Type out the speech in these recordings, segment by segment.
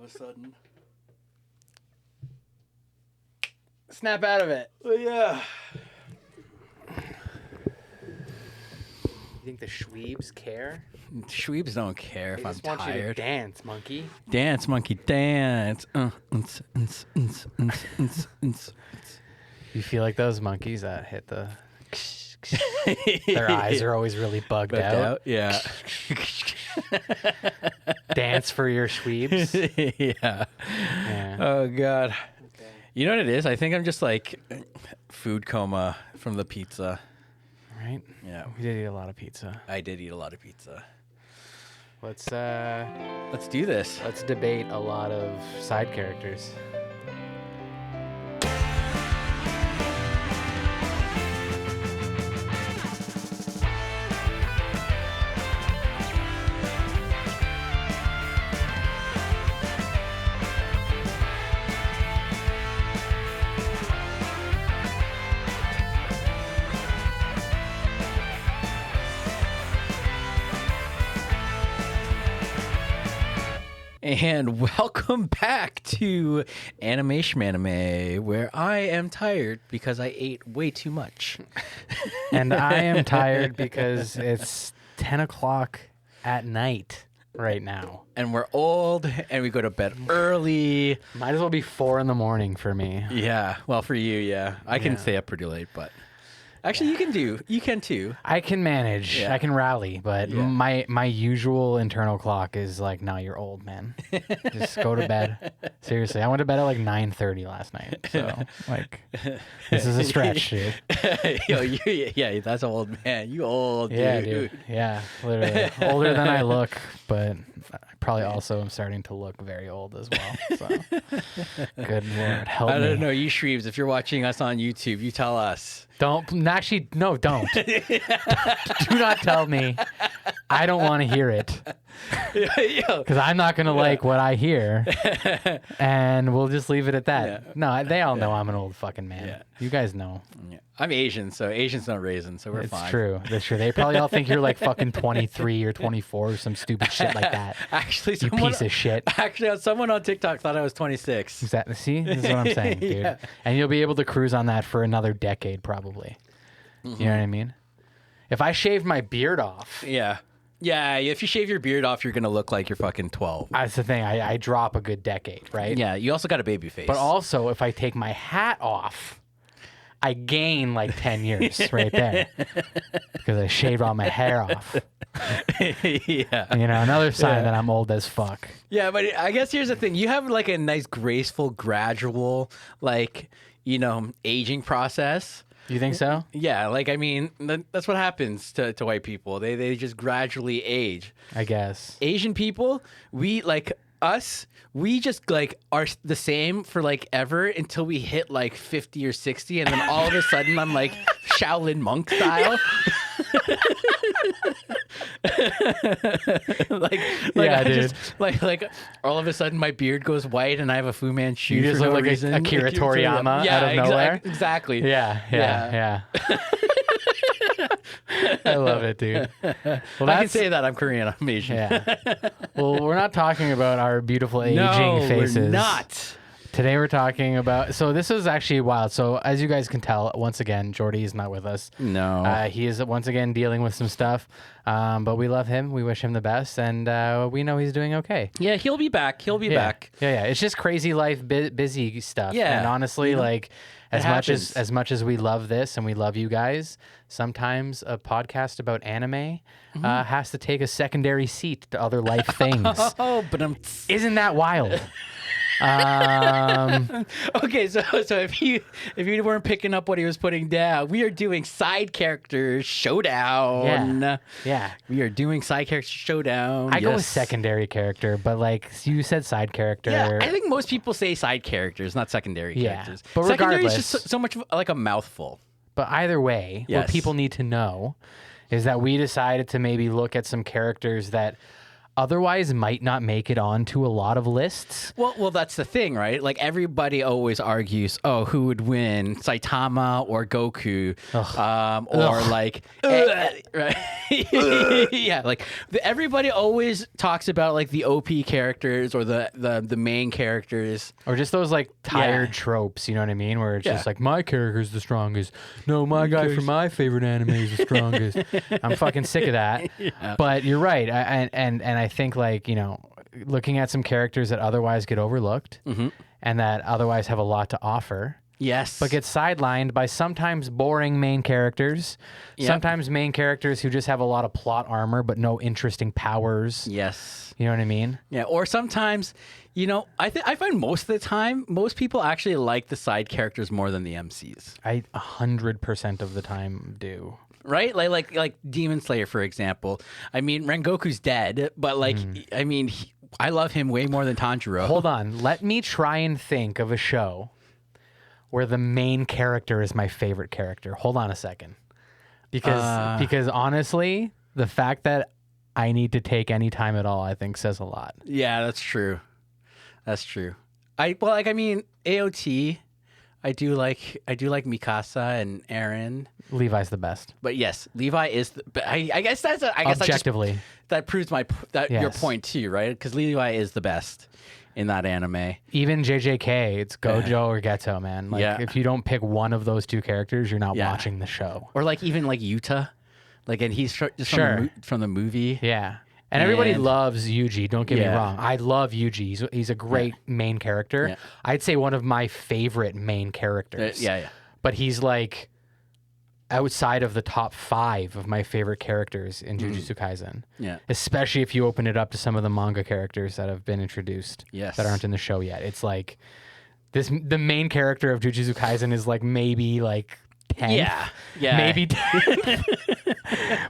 a sudden. Snap out of it. Well, yeah. You think the Shweebs care? Shweebs don't care if I'm want you to tired. dance, monkey. Dance, monkey, dance. You feel like those monkeys that hit the... Their eyes are always really bugged out. Yeah. Dance for your Shweebs. Yeah. Oh, God. Okay. You know what it is? I think I'm just like food coma from the pizza. Right? Yeah. We did eat a lot of pizza. I did eat a lot of pizza. Let's do this. Let's debate a lot of side characters. And welcome back to Anime Shmanime, where I am tired because I ate way too much. And I am tired because it's 10 o'clock at night right now. And we're old, and we go to bed early. Might as well be 4 in the morning for me. Yeah, well, for you, yeah. I can stay up pretty late, but... Actually, you can too. I can manage. Yeah. I can rally, but my usual internal clock is like, no, you're old, man. Just go to bed. Seriously, I went to bed at like 9:30 last night. So like, this is a stretch, dude. Yo, yeah, that's old, man. You old, dude. Yeah, dude. Yeah, literally older than I look, but I probably also am starting to look very old as well. So, good Lord, help me. I don't know, you Shweebs, if you're watching us on YouTube, you tell us. Don't. Do not tell me. I don't want to hear it. Because I'm not going to like what I hear. And we'll just leave it at that. Yeah. No, they all know I'm an old fucking man. Yeah. You guys know. Yeah. I'm Asian, so Asians don't raisin, so we're fine. It's true. That's true. They probably all think you're like fucking 23 or 24 or some stupid shit like that. Actually, you piece of shit. Actually, someone on TikTok thought I was 26. Exactly. See? This is what I'm saying, dude. Yeah. And you'll be able to cruise on that for another decade, probably. Mm-hmm. You know what I mean? If I shaved my beard off... Yeah. Yeah, if you shave your beard off, you're going to look like you're fucking 12. That's the thing. I drop a good decade, right? Yeah, you also got a baby face. But also, if I take my hat off, I gain like 10 years right there. Because I shaved all my hair off. Yeah. You know, another sign that I'm old as fuck. Yeah, but I guess here's the thing. You have like a nice, graceful, gradual, like, you know, aging process. You think so? Yeah, like, I mean, that's what happens to white people. They just gradually age. I guess. Asian people, we, like, us, we just, like, are the same for, like, ever until we hit, like, 50 or 60, and then all of a sudden I'm, like, Shaolin monk style. Dude. Like all of a sudden my beard goes white and I have a Fu Manchu. You just look like Akira Toriyama out of nowhere. Exactly. Yeah. I love it, dude. Well, I can say that I'm Korean. I'm Asian. Yeah. Well, we're not talking about our beautiful aging faces. We're not. Today we're talking about... So this is actually wild. So as you guys can tell, once again, Jordy is not with us. No. He is once again dealing with some stuff. But we love him. We wish him the best. And we know he's doing okay. Yeah, he'll be back. He'll be back. Yeah. It's just crazy life, busy stuff. Yeah. And honestly, like... As much as we love this and we love you guys, sometimes a podcast about anime has to take a secondary seat to other life things. But isn't that wild? Okay, so if you weren't picking up what he was putting down, we are doing side characters showdown. Yeah. We are doing side character showdown. I go with secondary character, but like you said, side character. Yeah, I think most people say side characters, not secondary characters. But secondary regardless, is just so much like a mouthful. But either way, what people need to know is that we decided to maybe look at some characters that otherwise might not make it onto a lot of lists. Well, that's the thing, right? Like everybody always argues, oh, who would win, Saitama or Goku, or like, right? Yeah, like everybody always talks about like the OP characters or the main characters, or just those like tired tropes. You know what I mean? Where it's just like my character's the strongest. No, my guy from my favorite anime is the strongest. I'm fucking sick of that. Yeah. But you're right, and I think like, you know, looking at some characters that otherwise get overlooked and that otherwise have a lot to offer. Yes. But get sidelined by sometimes boring main characters, sometimes main characters who just have a lot of plot armor but no interesting powers. Yes. You know what I mean? Yeah. Or sometimes, you know, I find most of the time, most people actually like the side characters more than the MCs. I 100% of the time do. Right? Like Demon Slayer, for example. I mean, Rengoku's dead, but like, I mean, I love him way more than Tanjiro. Hold on. Let me try and think of a show where the main character is my favorite character. Hold on a second. Because honestly, the fact that I need to take any time at all, I think says a lot. Yeah, that's true. That's true. I mean, AOT, I do like Mikasa and Eren. Levi's the best. But yes, Levi is. I guess that's. Objectively, that proves your point too, right? Because Levi is the best in that anime. Even JJK, it's Gojo or Geto, man. Like if you don't pick one of those two characters, you're not watching the show. Or like even like Yuta, like, and he's just from the movie. Yeah. And everybody loves Yuji, don't get me wrong. I love Yuji. He's a great main character. Yeah. I'd say one of my favorite main characters. But he's like outside of the top 5 of my favorite characters in Jujutsu Kaisen. Yeah. Especially if you open it up to some of the manga characters that have been introduced that aren't in the show yet. It's like the main character of Jujutsu Kaisen is like maybe like 10th. Yeah. Maybe 10th.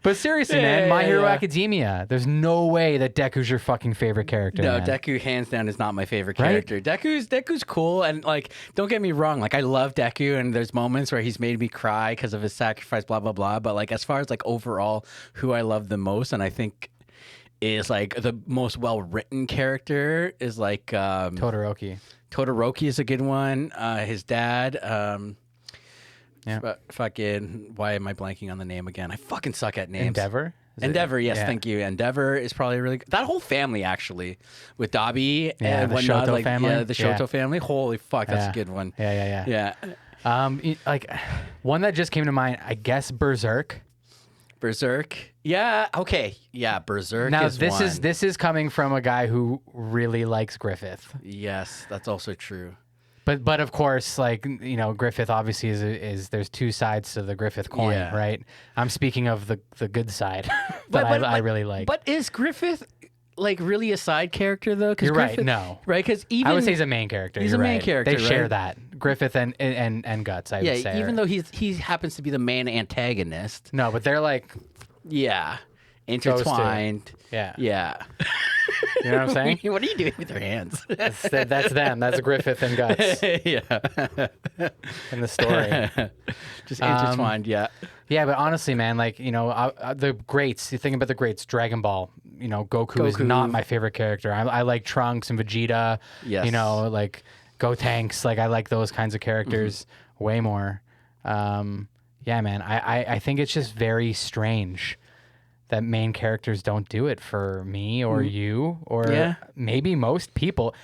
But seriously, man, My Hero Academia. There's no way that Deku's your fucking favorite character. No, man. Deku hands down is not my favorite character. Right? Deku's cool, and like, don't get me wrong, like I love Deku, and there's moments where he's made me cry because of his sacrifice, blah blah blah. But like, as far as like overall, who I love the most, and I think is like the most well written character is like Todoroki. Todoroki is a good one. His dad. Fucking, why am I blanking on the name again? I fucking suck at names. Endeavor? Yes, thank you. Endeavor is probably really good. That whole family, actually, with Dabi and the whatnot. Shoto family. The Shoto family. Holy fuck, that's a good one. Yeah. Like, one that just came to mind, I guess Berserk. Yeah, okay. Yeah, Berserk now, is this is coming from a guy who really likes Griffith. Yes, that's also true. But of course, like, you know, Griffith obviously is there's two sides to the Griffith coin, right? I'm speaking of the good side that I really like. But is Griffith like really a side character though? You're right. No, right? Because even I would say he's a main character. He's a main character. They share that Griffith and Guts. I would say. Even though he happens to be the main antagonist. No, but they're like intertwined. Yeah. You know what I'm saying? What are you doing with your hands? That's them. That's Griffith and Guts. In the story. Just intertwined, Yeah, but honestly, man, like, you know, the greats, you think about the greats, Dragon Ball, you know, Goku is not my favorite character. I like Trunks and Vegeta. Yes. You know, like Gotenks. Like, I like those kinds of characters way more. Yeah, man, I think it's just very strange that main characters don't do it for me or you or maybe most people.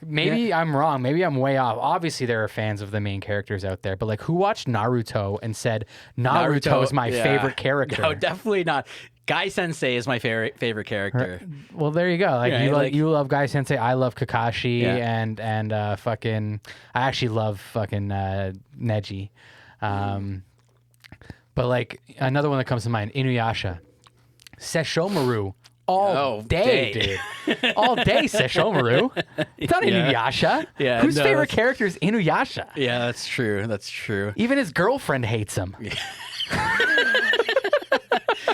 Maybe I'm wrong. Maybe I'm way off. Obviously, there are fans of the main characters out there, but like, who watched Naruto and said Naruto is my favorite character? No, definitely not. Guy Sensei is my favorite character. Well, there you go. Like, you love Guy Sensei. I love Kakashi and fucking. I actually love fucking Neji. But like, another one that comes to mind, Inuyasha. Sesshomaru all day, dude. All day, Sesshomaru. It's not Inuyasha. Yeah, whose favorite character is Inuyasha? Yeah, that's true. Even his girlfriend hates him. You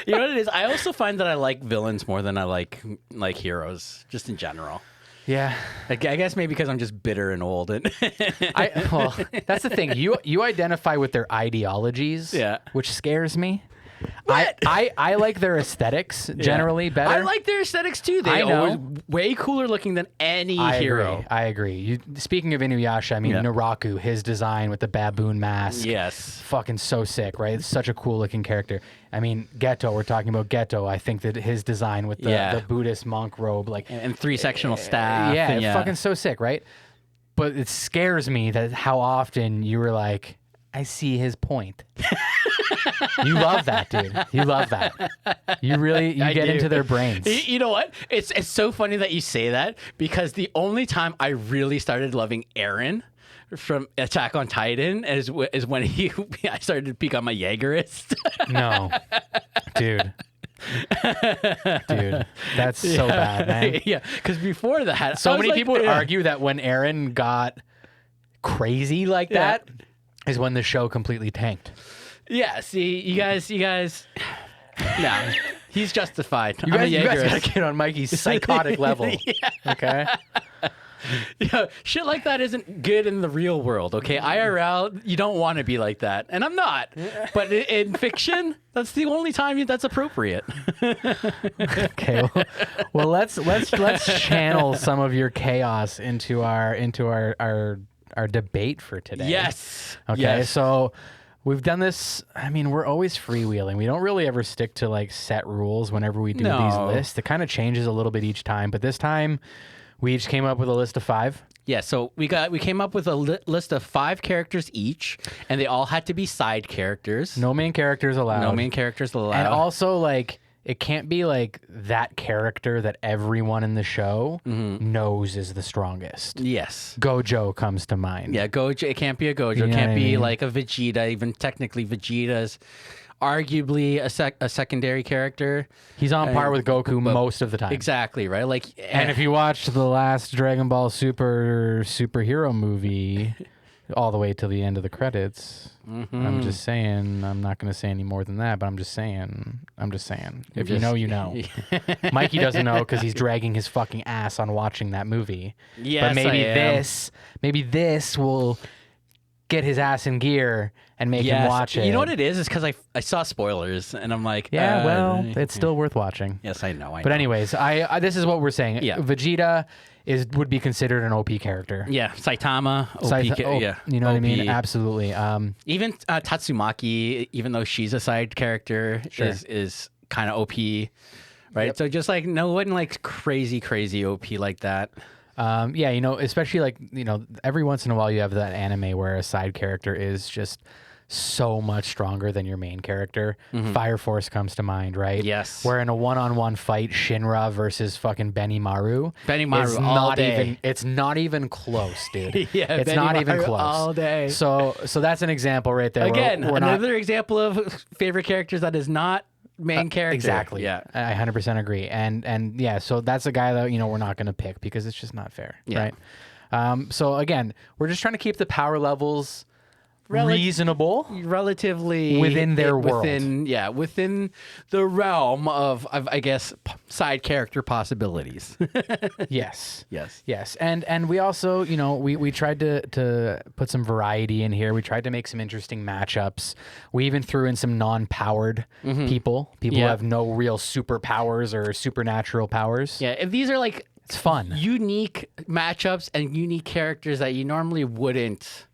know what it is? I also find that I like villains more than I like heroes, just in general. Yeah, I guess maybe because I'm just bitter and old. Well, that's the thing. You identify with their ideologies, which scares me. I like their aesthetics generally better. I like their aesthetics too. They always way cooler looking than any hero. I agree. Speaking of Inuyasha, I mean Naraku, his design with the baboon mask. Yes. Fucking so sick, right? It's such a cool looking character. I mean, Geto, we're talking about Geto. I think that his design with the Buddhist monk robe, like and 3 sectional staff. Fucking so sick, right? But it scares me that how often you were like, I see his point. You love that, dude. You love that. You get into their brains. You know what? It's so funny that you say that, because the only time I really started loving Eren from Attack on Titan is when I started to peek on my Jaegerist. No, dude. Dude, that's so bad, man. Yeah, because before that, so many people would argue that when Eren got crazy like that is when the show completely tanked. Yeah, see, you guys. No, he's justified. You guys gotta get on Mikey's psychotic level. Okay. Yeah, shit like that isn't good in the real world, okay? IRL, you don't want to be like that, and I'm not. But in fiction, that's the only time that's appropriate. Okay, well, let's channel some of your chaos into our debate for today. Yes. Okay, yes. So we've done this. I mean, we're always freewheeling. We don't really ever stick to like set rules whenever we do these lists. It kind of changes a little bit each time, but this time we each came up with a list of 5. Yeah, so we came up with a list of 5 characters each, and they all had to be side characters. No main characters allowed. No main characters allowed. And also, like, it can't be like that character that everyone in the show knows is the strongest. Yes. Gojo comes to mind. Yeah, Gojo. It can't be a Gojo. It can't be like a Vegeta. Even technically, Vegeta's arguably a secondary character. He's on par with Goku most of the time. Exactly, right? Like, and if you watched the last Dragon Ball superhero movie all the way to the end of the credits, I'm just saying, I'm not going to say any more than that, but I'm just saying. If you know, you know. Mikey doesn't know because he's dragging his fucking ass on watching that movie. Yes, but maybe this will get his ass in gear and make him watch it. You know what it is? It's because I saw spoilers, and I'm like, well, it's still worth watching. Yes, I know. But anyways, I this is what we're saying. Yeah. Vegeta would be considered an OP character. Yeah, Saitama, OP. Yeah, you know what I mean? Absolutely. Even Tatsumaki, even though she's a side character, is kind of OP, right? Yep. So just like no one like crazy OP like that. Yeah, you know, especially like, you know, every once in a while you have that anime where a side character is just so much stronger than your main character. Fire Force comes to mind, right? Yes. Where in a one-on-one fight, Shinra versus fucking Benimaru. It's not even close, dude. Yeah, it's not even close. All day. So that's an example right there. Again, another example of favorite characters that is not main character. Exactly. Yeah. I 100% agree. And yeah, so that's a guy that, you know, we're not going to pick because it's just not fair, right? So again, we're just trying to keep the power levels reasonable, relatively within their world. Within the realm of I guess side character possibilities. Yes. Yes. And we also, you know, we tried to put some variety in here. We tried to make some interesting matchups. We even threw in some non-powered people who have no real superpowers or supernatural powers. Yeah, and these are like, it's fun, unique matchups and unique characters that you normally wouldn't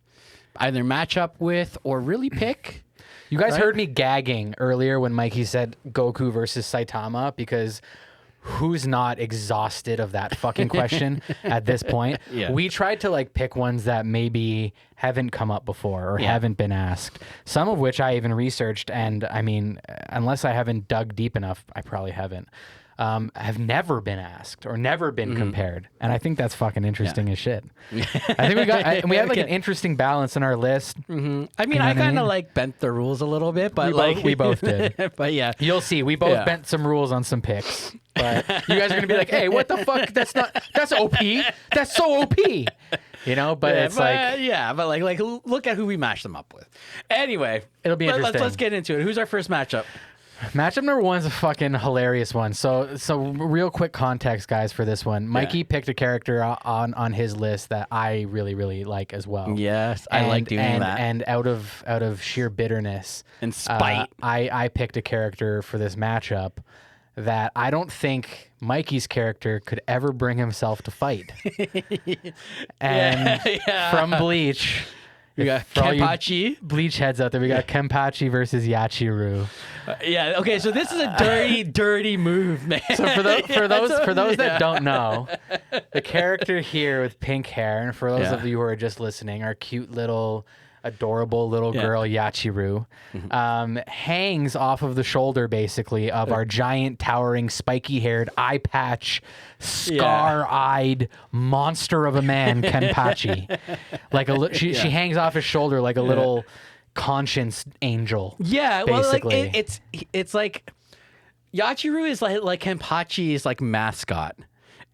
either match up with or really pick. You guys heard me gagging earlier when Mikey said Goku versus Saitama, because who's not exhausted of that fucking question at this point? Yeah. We tried to like pick ones that maybe haven't come up before or haven't been asked. Some of which I even researched, and I mean, unless I haven't dug deep enough, I probably haven't. Have never been asked or never been compared, and I think that's fucking interesting as shit. I think we had like an interesting balance in our list. I mean, I kind of like bent the rules a little bit, but we both did. But yeah, you'll see. We both bent some rules on some picks. But you guys are gonna be like, "Hey, what the fuck? That's OP. That's so OP." You know, but like look at who we mashed them up with. Anyway, it'll be interesting. Let's get into it. Who's our first matchup? Matchup number 1 is a fucking hilarious one. So real quick context, guys, for this one. Mikey picked a character on his list that I really, really like as well. Yes, I like doing that. And out of sheer bitterness and spite, I picked a character for this matchup that I don't think Mikey's character could ever bring himself to fight. And from Bleach. We got Kenpachi. Bleach heads out there. We got Kenpachi versus Yachiru. Okay. So this is a dirty, dirty move, man. So for those that don't know, the character here with pink hair, and for those of you who are just listening, our cute little, adorable little girl Yachiru, hangs off of the shoulder basically of our giant, towering, spiky-haired, eye patch, scar-eyed monster of a man, Kenpachi. Like she hangs off his shoulder like a little conscience angel. Yeah, basically. Well, like it's like Yachiru is like Kenpachi's like mascot.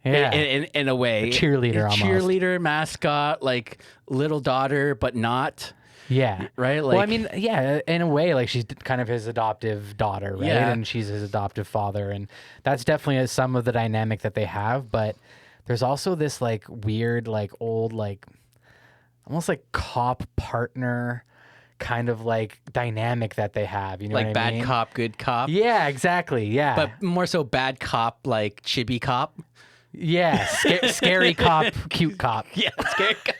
Yeah, in a way, a cheerleader, almost. Cheerleader, mascot, like little daughter, but not. Yeah. Right. Like, well, I mean, yeah, in a way, like she's kind of his adoptive daughter, right? Yeah. And she's his adoptive father, and that's definitely some of the dynamic that they have. But there's also this like weird, like old, like almost like cop partner kind of like dynamic that they have. You know, like what I mean? bad cop, good cop. Yeah, exactly. Yeah, but more so bad cop, like chibi cop. Yeah, scary cop, cute cop. Yeah, scary cop.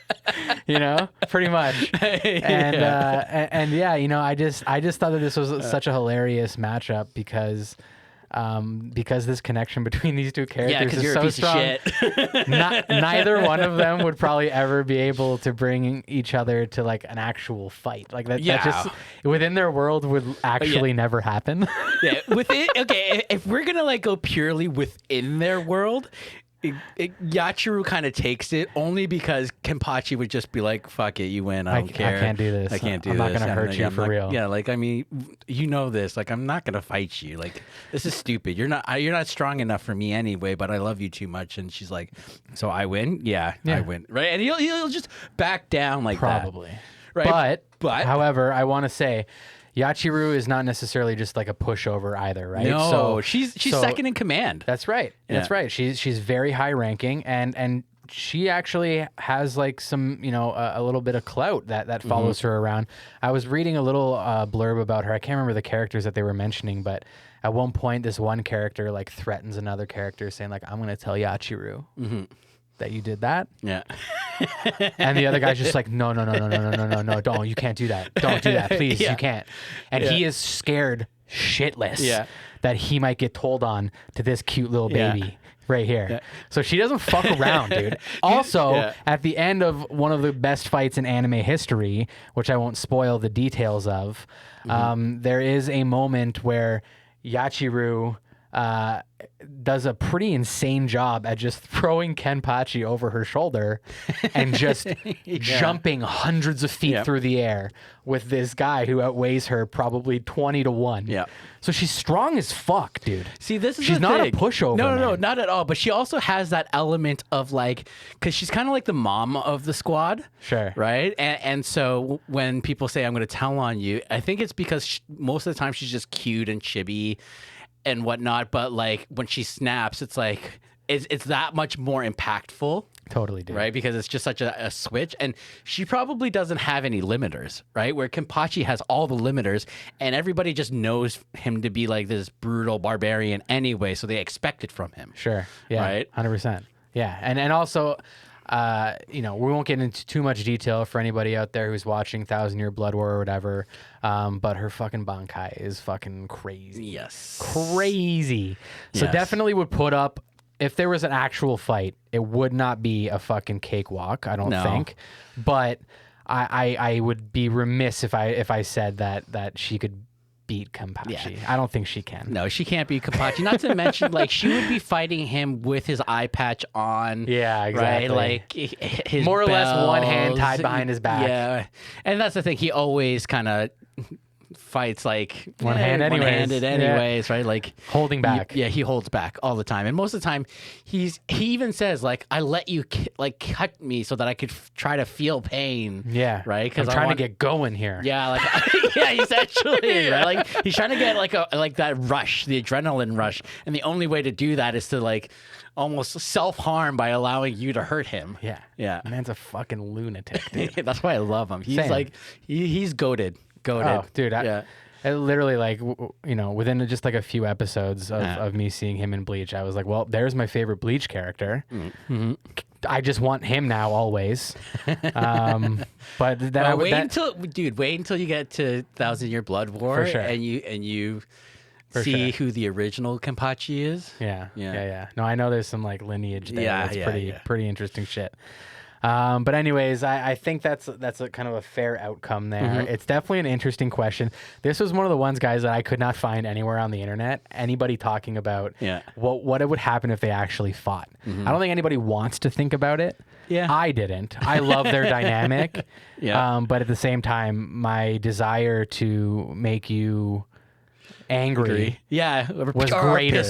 You know, pretty much. And yeah, you know, I just thought that this was such a hilarious matchup because this connection between these two characters is so strong. Neither one of them would probably ever be able to bring each other to like an actual fight. Like that just within their world would actually never happen. If we're gonna like go purely within their world, Yachiru kind of takes it only because Kenpachi would just be like, fuck it, you win. I don't care. I can't do this. I can't do I'm this. I'm not going to hurt you for real. Yeah, like, I mean, you know this. Like, I'm not going to fight you. Like, this is stupid. You're not strong enough for me anyway, but I love you too much. And she's like, so I win? Yeah. I win. Right? And he'll just back down like probably. That. Right? But, however, I want to say, Yachiru is not necessarily just like a pushover either, right? No, so she's second in command. That's right. Yeah. That's right. She's very high ranking, and she actually has like some, you know, a little bit of clout that follows her around. I was reading a little blurb about her. I can't remember the characters that they were mentioning, but at one point, this one character like threatens another character, saying like, "I'm going to tell Yachiru." That you did that. Yeah. And the other guy's just like, no, don't, you can't do that. Don't do that, please, you can't. And he is scared shitless that he might get told on to this cute little baby right here. Yeah. So she doesn't fuck around, dude. Also, at the end of one of the best fights in anime history, which I won't spoil the details of, there is a moment where Yachiru does a pretty insane job at just throwing Kenpachi over her shoulder and just jumping hundreds of feet through the air with this guy who outweighs her probably 20-1. Yeah. So she's strong as fuck, dude. See, this is she's not a pushover. No, not at all. But she also has that element of like, because she's kind of like the mom of the squad. Sure. Right. And so when people say, I'm going to tell on you, I think it's because most of the time she's just cute and chibi and whatnot, but like when she snaps, it's like it's that much more impactful. Totally, dude. Right, because it's just such a switch, and she probably doesn't have any limiters, right? Where Kenpachi has all the limiters, and everybody just knows him to be like this brutal barbarian anyway, so they expect it from him. Sure. Yeah. Right. 100%. Yeah, and also. You know, we won't get into too much detail for anybody out there who's watching 1,000 Year Blood War or whatever. But her fucking Bankai is fucking crazy. Yes. Crazy. So definitely would put up, if there was an actual fight, it would not be a fucking cakewalk, I don't think. But I would be remiss if I said that she could beat Kenpachi. I don't think she can. No, she can't beat Kenpachi. Not to mention, like, she would be fighting him with his eye patch on. Yeah, exactly. Right? Like, his more or less one hand tied behind his back. Yeah. And that's the thing. He always kind of fights like one-handed anyways, right? Like holding back. He holds back all the time, and most of the time, he even says like, "I let you cut me so that I could try to feel pain." Yeah, right. Because I'm trying to get going here. Yeah, like essentially, right? Like he's trying to get like that rush, the adrenaline rush, and the only way to do that is to like almost self-harm by allowing you to hurt him. Yeah. Man's a fucking lunatic, dude. That's why I love him. He's Same. he's goated. Oh, dude. I literally like, within just like a few episodes of me seeing him in Bleach, I was like, well, there's my favorite Bleach character. Mm-hmm. I just want him now always. But then wait until you get to 1,000-Year Blood War, for sure. and you see who the original Kenpachi is. Yeah. No, I know there's some like lineage there. Yeah, That's pretty interesting shit. But anyways, I think that's a kind of a fair outcome there. Mm-hmm. It's definitely an interesting question. This was one of the ones, guys, that I could not find anywhere on the internet. Anybody talking about what it would happen if they actually fought. Mm-hmm. I don't think anybody wants to think about it. Yeah, I didn't. I love their dynamic. Yeah. But at the same time, my desire to make you angry was greater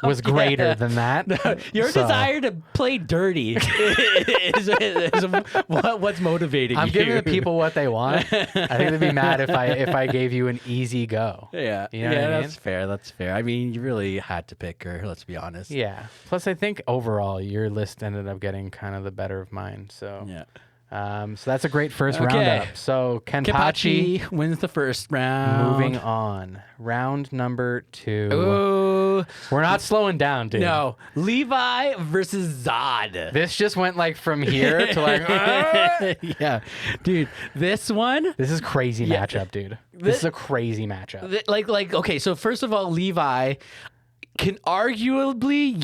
was greater than that. Your desire to play dirty is what's motivating I'm you. giving the people what they want. I think they'd be mad if I gave you an easy go. You know what I mean? That's fair. I mean, you really had to pick her, let's be honest. Plus I think overall your list ended up getting kind of the better of mine, so so that's a great first roundup. So Kenpachi wins the first round. Moving on. Round number 2. Ooh. We're not slowing down, dude. No. Levi versus Zod. This just went like from here to like yeah. Dude, this is crazy matchup, dude. This is a crazy matchup. Okay, so first of all, Levi can arguably,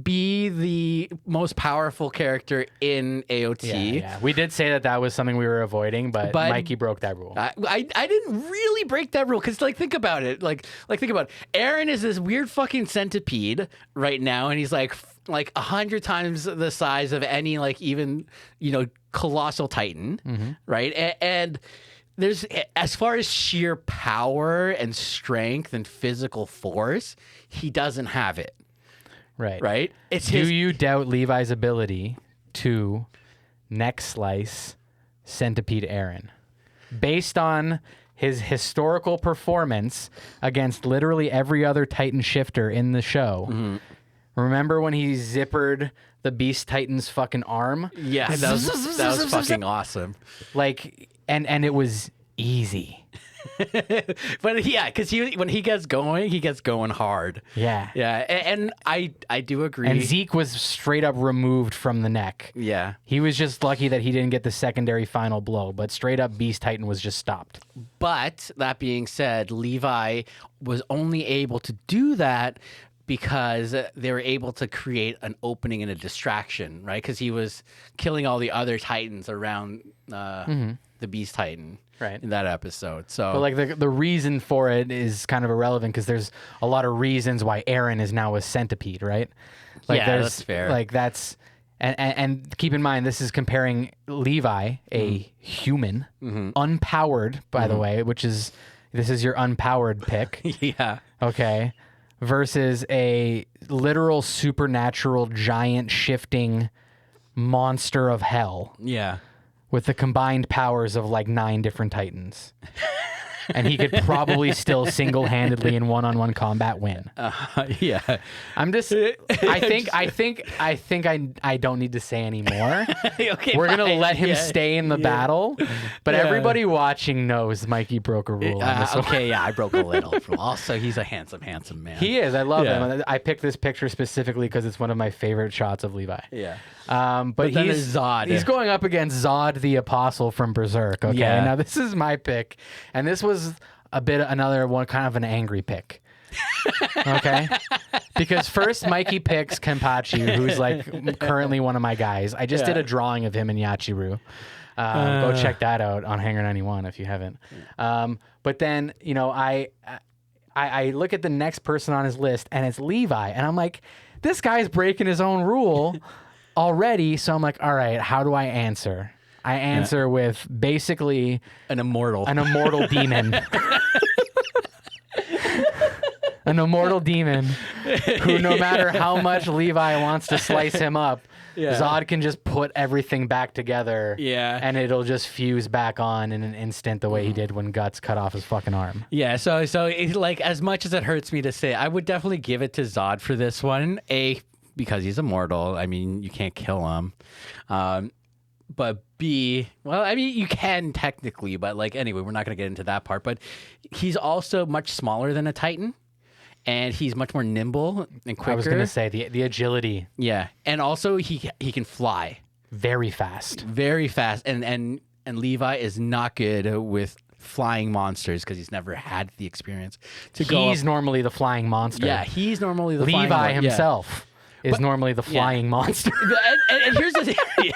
be the most powerful character in AOT. Yeah. We did say that was something we were avoiding, but Mikey broke that rule. I didn't really break that rule because, think about it. Think about it. Aaron is this weird fucking centipede right now, and he's like 100 times the size of any even colossal titan, right? And there's, as far as sheer power and strength and physical force, he doesn't have it. Right? Do you doubt Levi's ability to neck slice Centipede Aaron? Based on his historical performance against literally every other Titan shifter in the show. Mm-hmm. Remember when he zippered the Beast Titan's fucking arm? Yeah, that was fucking awesome. And it was easy. But because when he gets going hard. Yeah. And I do agree. And Zeke was straight up removed from the neck. Yeah. He was just lucky that he didn't get the secondary final blow, but straight up Beast Titan was just stopped. But that being said, Levi was only able to do that because they were able to create an opening and a distraction, right? Because he was killing all the other Titans around the Beast Titan, right, in that episode. So, but the reason for it is kind of irrelevant because there's a lot of reasons why Aaron is now a centipede, right? That's fair. And keep in mind, this is comparing Levi, a human, unpowered, by the way, this is your unpowered pick. Yeah. Okay. Versus a literal supernatural giant shifting monster of hell. Yeah. With the combined powers of 9 different Titans. And he could probably still single-handedly in one-on-one combat win. Yeah. I'm just I think I don't need to say anymore. Okay, we're going to let him stay in the battle, but everybody watching knows Mikey broke a rule on this one. Okay, I broke a little. Also, he's a handsome man. He is. I love him. I picked this picture specifically because it's one of my favorite shots of Levi. Yeah. But he's Zod. He's going up against Zod the Apostle from Berserk. Okay. Yeah. Now this is my pick, and this was another one, kind of an angry pick. Okay. Because first Mikey picks Kenpachi, who's currently one of my guys. I just did a drawing of him in Yachiru. Go check that out on Hangar 91 if you haven't. But then I look at the next person on his list, and it's Levi, and I'm like, this guy's breaking his own rule already. So I'm like, all right, how do I answer? I answer with basically an immortal demon. An immortal demon who, no matter how much Levi wants to slice him up, Zod can just put everything back together. Yeah. And it'll just fuse back on in an instant the way he did when Guts cut off his fucking arm. Yeah, so it's like, as much as it hurts me to say, I would definitely give it to Zod for this one. Because he's immortal. I mean, you can't kill him. But B, well, I mean, you can technically, but like, anyway, we're not going to get into that part. But he's also much smaller than a Titan. And he's much more nimble and quicker. I was going to say the agility. Yeah, and also he can fly very fast. Very fast. And Levi is not good with flying monsters because he's never had the experience to go. He's normally the flying monster. Yeah, he's normally the flying Levi himself is normally the flying monster. And here's the thing.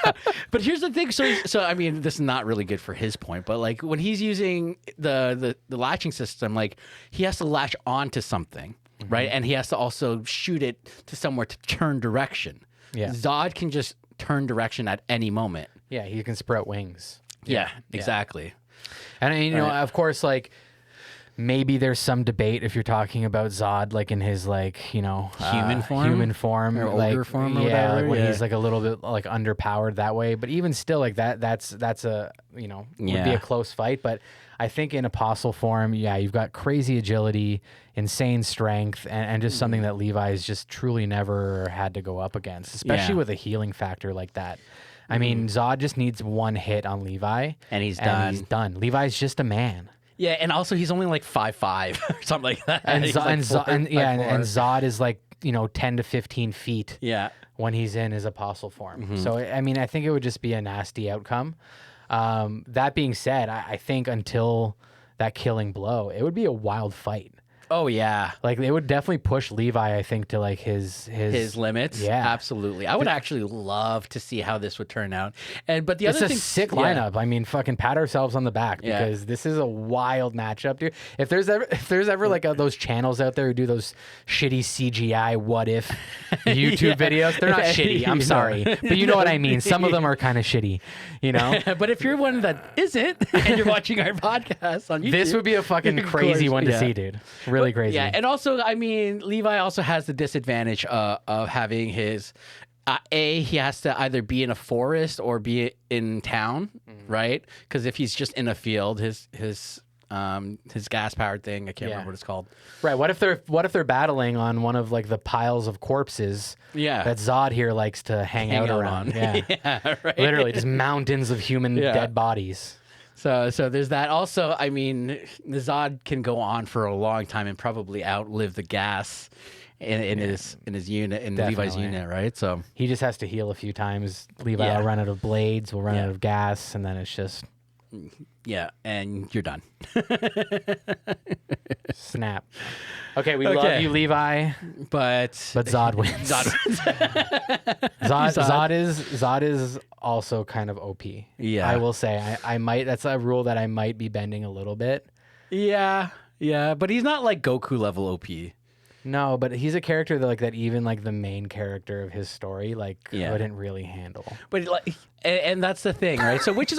But here's the thing. So I mean, this is not really good for his point, but like when he's using the latching system, like he has to latch onto something. Right, and he has to also shoot it to somewhere to turn direction. Yeah, Zod can just turn direction at any moment. Yeah, he can sprout wings. Yeah, exactly. And you know, of course, like maybe there's some debate if you're talking about Zod, like in his like human form, or like, older form, or whatever. When he's like a little bit like underpowered that way. But even still, like that's a would be a close fight. But I think in apostle form, you've got crazy agility, insane strength, and just something that Levi's just truly never had to go up against, especially with a healing factor like that. I mean, Zod just needs one hit on Levi, and he's done. Levi's just a man. Yeah, and also he's only like 5'5" or something like that. And Zod is like 10 to 15 feet. Yeah, when he's in his apostle form. So I mean, I think it would just be a nasty outcome. That being said, I think until that killing blow, it would be a wild fight. Oh yeah, like it would definitely push Levi, I think, to like his limits. Yeah, absolutely. I would actually love to see how this would turn out. But the other thing, it's a sick lineup. I mean, fucking pat ourselves on the back because this is a wild matchup, dude. If there's ever like those channels out there who do those shitty CGI what if YouTube videos, they're not shitty. I'm sorry, but you know what I mean. Some of them are kind of shitty, But if you're one that isn't and you're watching our podcast on YouTube, this would be a fucking crazy one to see, dude. Really crazy. Yeah, and also, I mean, Levi also has the disadvantage of having his he has to either be in a forest or be in town, right? Because if he's just in a field, his gas powered thing, I can't remember what it's called. Right. What if they're battling on one of like the piles of corpses? Yeah. That Zod here likes to hang out around. Yeah. Right. Literally, just mountains of human dead bodies. So there's that. Also, I mean, the Zod can go on for a long time and probably outlive the gas in his unit, in Levi's unit, right? So he just has to heal a few times. Levi will run out of blades, will run out of gas, and then it's just and you're done. Snap. Okay, we love you, Levi, but Zod wins. Zod is also kind of OP. Yeah, I will say I might. That's a rule that I might be bending a little bit. Yeah, but he's not like Goku level OP. No, but he's a character that even like the main character of his story couldn't really handle. But like, and that's the thing, right? So which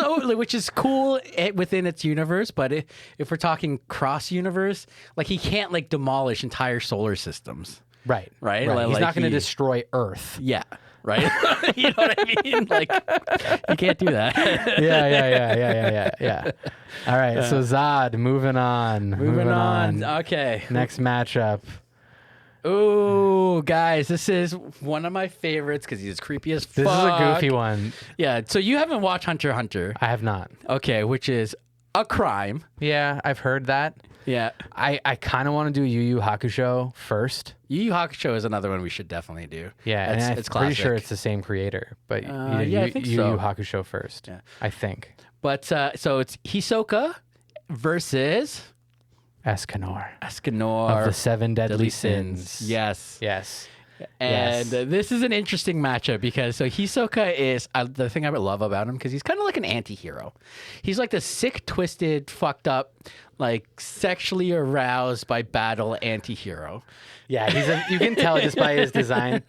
is cool within its universe, but if we're talking cross universe, like he can't like demolish entire solar systems. Right. Like, he's not going to destroy Earth. Yeah. Right. You know what I mean? Like you can't do that. Yeah. All right. So Zod, moving on. Okay. Next matchup. Ooh, guys, this is one of my favorites because he's creepy as fuck. This is a goofy one. Yeah, so you haven't watched Hunter x Hunter. I have not. Okay, which is a crime. Yeah, I've heard that. Yeah. I kind of want to do Yu Yu Hakusho first. Yu Yu Hakusho is another one we should definitely do. Yeah, and it's pretty sure it's the same creator, but I think Yu so. Yu Hakusho first. Yeah. I think. But so it's Hisoka versus Escanor of the Seven Deadly Sins. Yes. And yes. This is an interesting matchup because Hisoka is the thing I love about him because he's kind of like an anti-hero. He's like the sick, twisted, fucked up, like sexually aroused by battle anti-hero. Yeah, you can tell just by his design.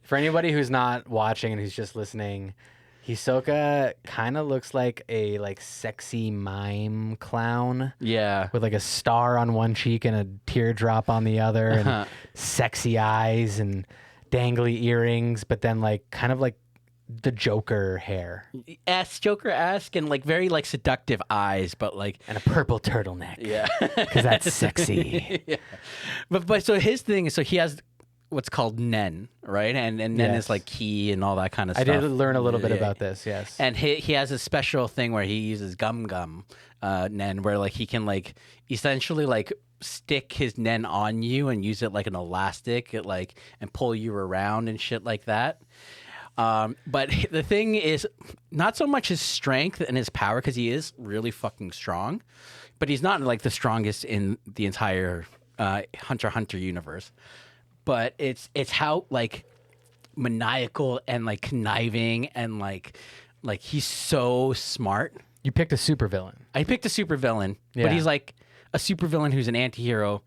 For anybody who's not watching and who's just listening, Hisoka kind of looks like a sexy mime clown. Yeah. With like a star on one cheek and a teardrop on the other, and sexy eyes and dangly earrings, but then like kind of like the Joker hair. Joker-esque and like very like seductive eyes, but like and a purple turtleneck. Yeah. Because that's sexy. Yeah. But so his thing is, so he has what's called Nen, right? And Nen is like ki and all that kind of stuff. I did learn a little bit about this, yes. And he has a special thing where he uses gum Nen, where like he can like essentially like stick his Nen on you and use it like an elastic, and pull you around and shit like that. But the thing is not so much his strength and his power, because he is really fucking strong, but he's not like the strongest in the entire Hunter x Hunter universe. But it's how like maniacal and like conniving and like he's so smart. You picked a supervillain. I picked a supervillain, but he's like a supervillain who's an antihero,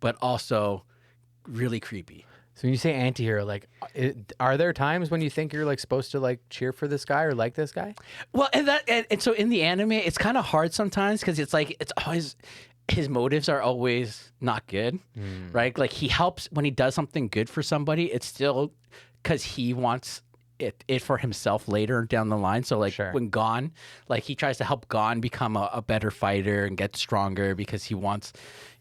but also really creepy. So when you say antihero, like, are there times when you think you're like supposed to like cheer for this guy or like this guy? Well, and so in the anime, it's kind of hard sometimes because it's like it's always his motives are always not good, right? Like he helps when he does something good for somebody, it's still because he wants it for himself later down the line. So like when Gon, like he tries to help Gon become a better fighter and get stronger because he wants,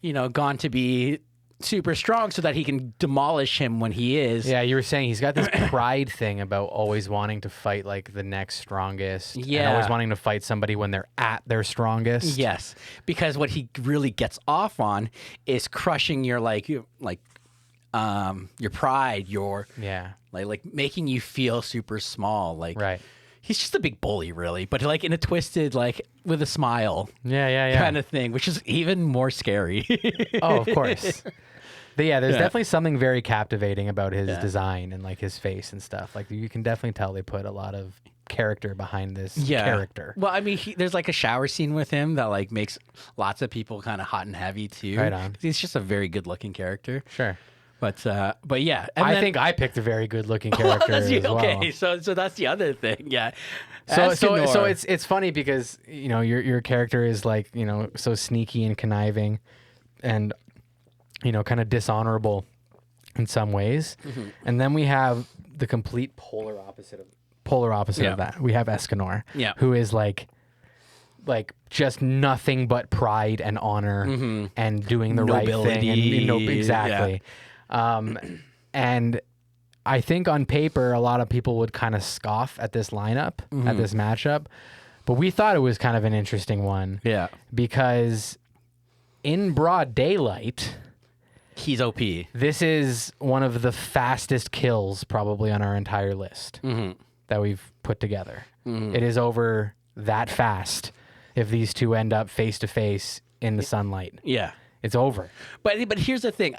Gon to be super strong so that he can demolish him when he is. Yeah, you were saying he's got this pride thing about always wanting to fight like the next strongest. Yeah. And always wanting to fight somebody when they're at their strongest. Yes. Because what he really gets off on is crushing your your pride, your like making you feel super small. Like he's just a big bully, really, but like in a twisted, like with a smile. Yeah. Kind of thing, which is even more scary. Oh, of course. But yeah, there's definitely something very captivating about his design and like his face and stuff. Like you can definitely tell they put a lot of character behind this character. Well, I mean, there's like a shower scene with him that like makes lots of people kind of hot and heavy too. Right on. He's just a very good looking character. Sure. But yeah, and I think I picked a very good looking character as well. Okay, so that's the other thing. Yeah. So it's funny because your character is like so sneaky and conniving, and kind of dishonorable in some ways, and then we have the complete polar opposite of that. We have Escanor, who is like just nothing but pride and honor and doing the right thing, and exactly. And I think on paper, a lot of people would kind of scoff at this lineup, at this matchup, but we thought it was kind of an interesting one. Yeah. Because in broad daylight, he's OP. This is one of the fastest kills probably on our entire list that we've put together. It is over that fast if these two end up face to face in the sunlight. Yeah. It's over. But here's the thing.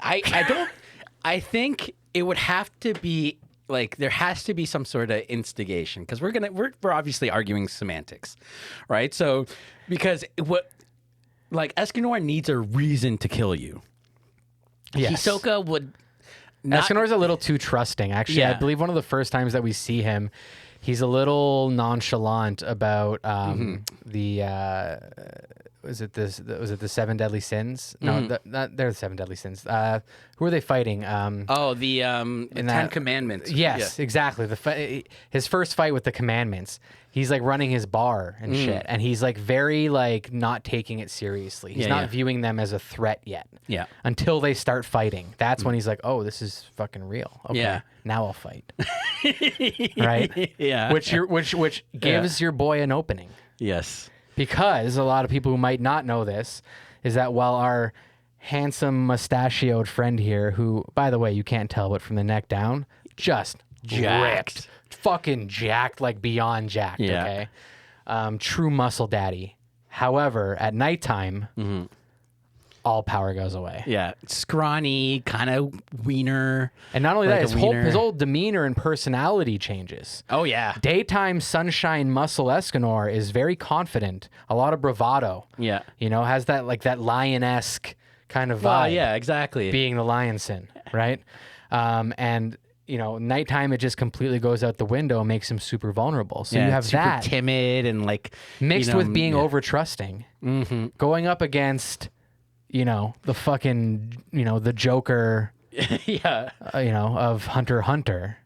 I think it would have to be like there has to be some sort of instigation because we're obviously arguing semantics, right? So because Escanor needs a reason to kill you. Yes. Hisoka would not. Escanor's a little too trusting. Actually, I believe one of the first times that we see him, he's a little nonchalant about was it the Seven Deadly Sins? No, they're the Seven Deadly Sins. Who are they fighting? The Ten Commandments. Yes, exactly. His first fight with the Commandments. He's like running his bar and shit, and he's like very like not taking it seriously. He's not viewing them as a threat yet. Yeah. Until they start fighting, that's when he's like, "Oh, this is fucking real. Okay, now I'll fight." Right? Yeah. Which gives your boy an opening. Yes. Because a lot of people who might not know this is that while our handsome mustachioed friend here, who, by the way, you can't tell, but from the neck down, just jacked. Fucking jacked, like beyond jacked, okay? True muscle daddy. However, at nighttime, all power goes away. Yeah. Scrawny, kind of wiener. And not only that, his whole demeanor and personality changes. Oh, yeah. Daytime sunshine muscle Escanor is very confident. A lot of bravado. Yeah. Has that like that lion-esque kind of vibe. Oh, yeah, exactly. Being the lion sin, right? And nighttime, it just completely goes out the window and makes him super vulnerable. So you have super that timid and like mixed with being over trusting, going up against, the fucking, the Joker, of Hunter x Hunter.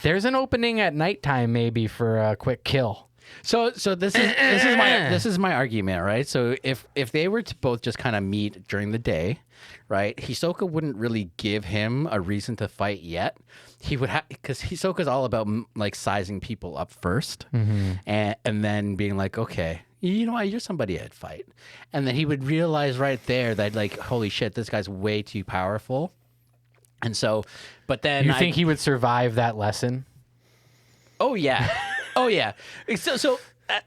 There's an opening at nighttime maybe for a quick kill. So this is my argument, right? So if they were to both just kind of meet during the day, right? Hisoka wouldn't really give him a reason to fight yet. He would have, because Hisoka's all about like sizing people up first, and then being like, okay, you know what, you're somebody I'd fight, and then he would realize right there that like, holy shit, this guy's way too powerful, and so, but then you think he would survive that lesson? Oh yeah, oh yeah. So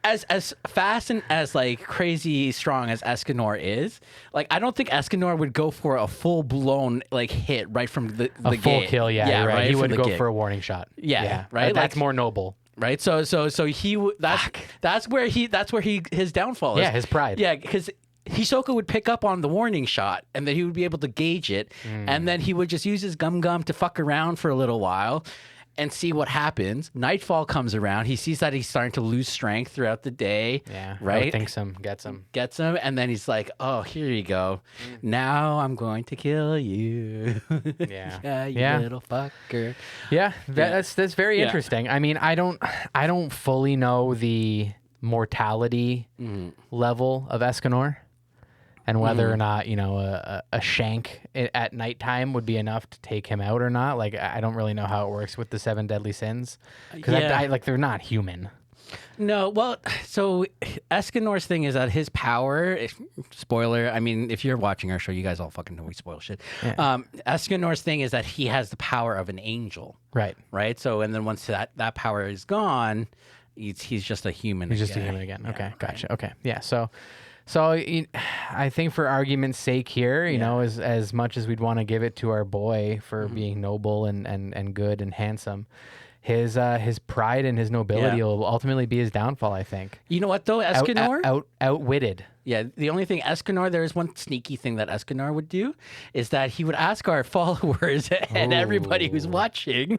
as fast and as like crazy strong as Escanor is, like I don't think Escanor would go for a full blown like hit right from the full gate. Kill. Yeah, right. He would go for a warning shot. Yeah, right. That's more noble. Right. So he that's where his downfall is. Yeah, his pride. Yeah, because Hisoka would pick up on the warning shot, and then he would be able to gauge it, and then he would just use his gum to fuck around for a little while and see what happens. Nightfall comes around. He sees that he's starting to lose strength throughout the day. Yeah, right. Gets him, and then he's like, "Oh, here you go. Now I'm going to kill you." Yeah, you little fucker. Yeah, that's very interesting. I mean, I don't fully know the mortality level of Escanor, and whether or not a shank at nighttime would be enough to take him out or not. Like, I don't really know how it works with the 7 deadly sins, because they're not human. No, well, so Escanor's thing is that his power, spoiler, I mean, if you're watching our show, you guys all fucking know we spoil shit. Yeah. Escanor's thing is that he has the power of an angel. Right? So, and then once that power is gone, he's just a human. He's just a human again. Okay, gotcha. Right. Okay, yeah, So I think for argument's sake here, as much as we'd want to give it to our boy for being noble and good and handsome, his pride and his nobility will ultimately be his downfall, I think. You know what though, Escanor? Outwitted. Yeah, the only thing there is one sneaky thing that Escanor would do is that he would ask our followers and everybody who's watching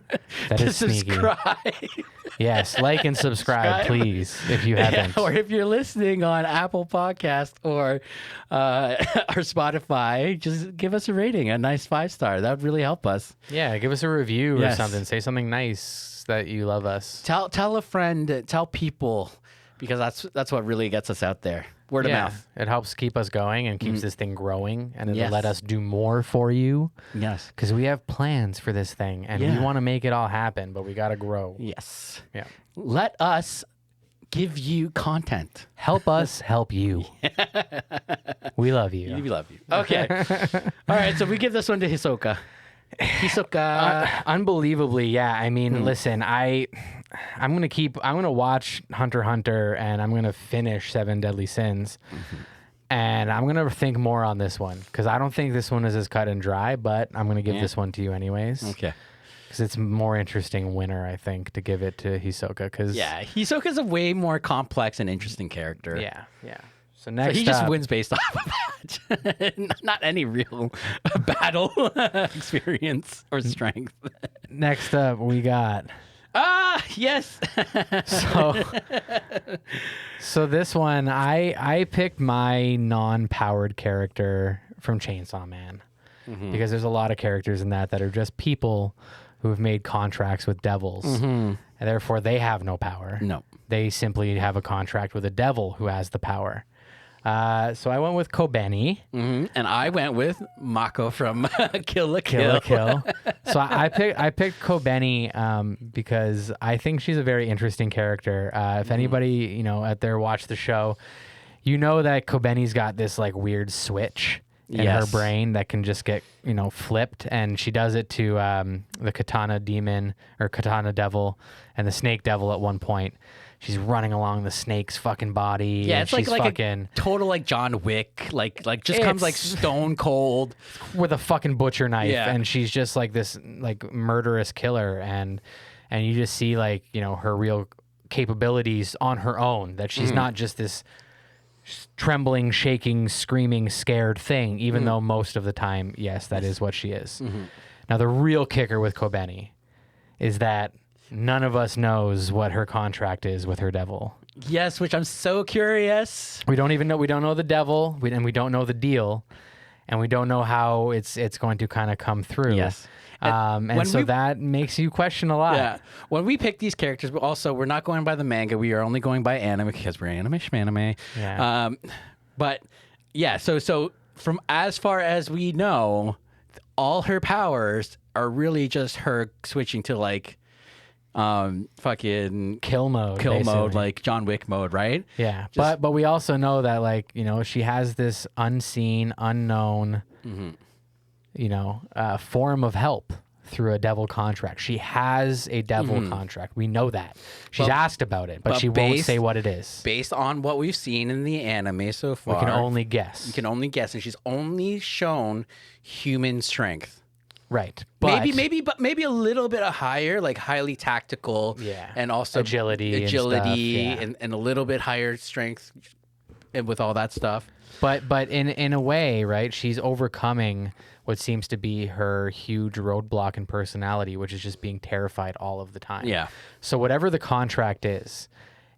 to subscribe. Yes, like and subscribe, please, if you haven't. Or if you're listening on Apple Podcast or Spotify, just give us a rating, a nice 5-star. That would really help us. Yeah, give us a review or something. Say something nice that you love us. Tell a friend, tell people, because that's what really gets us out there. Word of mouth. It helps keep us going and keeps this thing growing, and it'll let us do more for you. Yes. Because we have plans for this thing, and we want to make it all happen, but we got to grow. Yes. Yeah. Let us give you content. Help us help you. We love you. We love you. Okay. All right, so we give this one to Hisoka. Unbelievably, yeah. I mean, listen, I'm gonna watch Hunter x Hunter, and I'm gonna finish 7 Deadly Sins, and I'm gonna think more on this one, because I don't think this one is as cut and dry, but I'm gonna give this one to you anyways. Okay. Because it's more interesting winner, I think, to give it to Hisoka. Hisoka's a way more complex and interesting character. Yeah. So next, he just wins based off of that, not any real battle experience or strength. Next up, we got. Yes. So this one, I picked my non-powered character from Chainsaw Man, because there's a lot of characters in that are just people who have made contracts with devils, and therefore they have no power. No, they simply have a contract with a devil who has the power. So I went with Kobeni. And I went with Mako from Kill la Kill. So I picked Kobeni because I think she's a very interesting character. If anybody out there watched the show, that Kobeni's got this like weird switch in her brain that can just get flipped, and she does it to the Katana Demon or Katana Devil and the Snake Devil at one point. She's running along the snake's fucking body. Yeah, it's like fucking a total like John Wick, like just comes like stone cold with a fucking butcher knife, and she's just like this like murderous killer, and you just see like her real capabilities on her own. That she's not just this trembling, shaking, screaming, scared thing, even though most of the time, yes, that is what she is. Now, the real kicker with Kobeni is that none of us knows what her contract is with her devil. Yes, which I'm so curious. We don't even know. We don't know the devil, and we don't know the deal, and we don't know how it's going to kind of come through. Yes. And so that makes you question a lot. Yeah. When we pick these characters, but also we're not going by the manga. We are only going by anime because we're Anime Shmanime. Yeah. But yeah, so from as far as we know, all her powers are really just her switching to like fucking Kill mode, mode, like John Wick mode, right? Yeah. But we also know that, like, you know, she has this unseen, unknown, form of help through a devil contract. She has a devil contract. We know that. She's asked about it, but she won't say what it is. Based on what we've seen in the anime so far, We can only guess. You can only guess, and she's only shown human strength. Right. But maybe a little bit higher, like highly tactical, and also agility and stuff, and a little bit higher strength, and with all that stuff. But in a way, right? She's overcoming what seems to be her huge roadblock in personality, which is just being terrified all of the time. Yeah. So whatever the contract is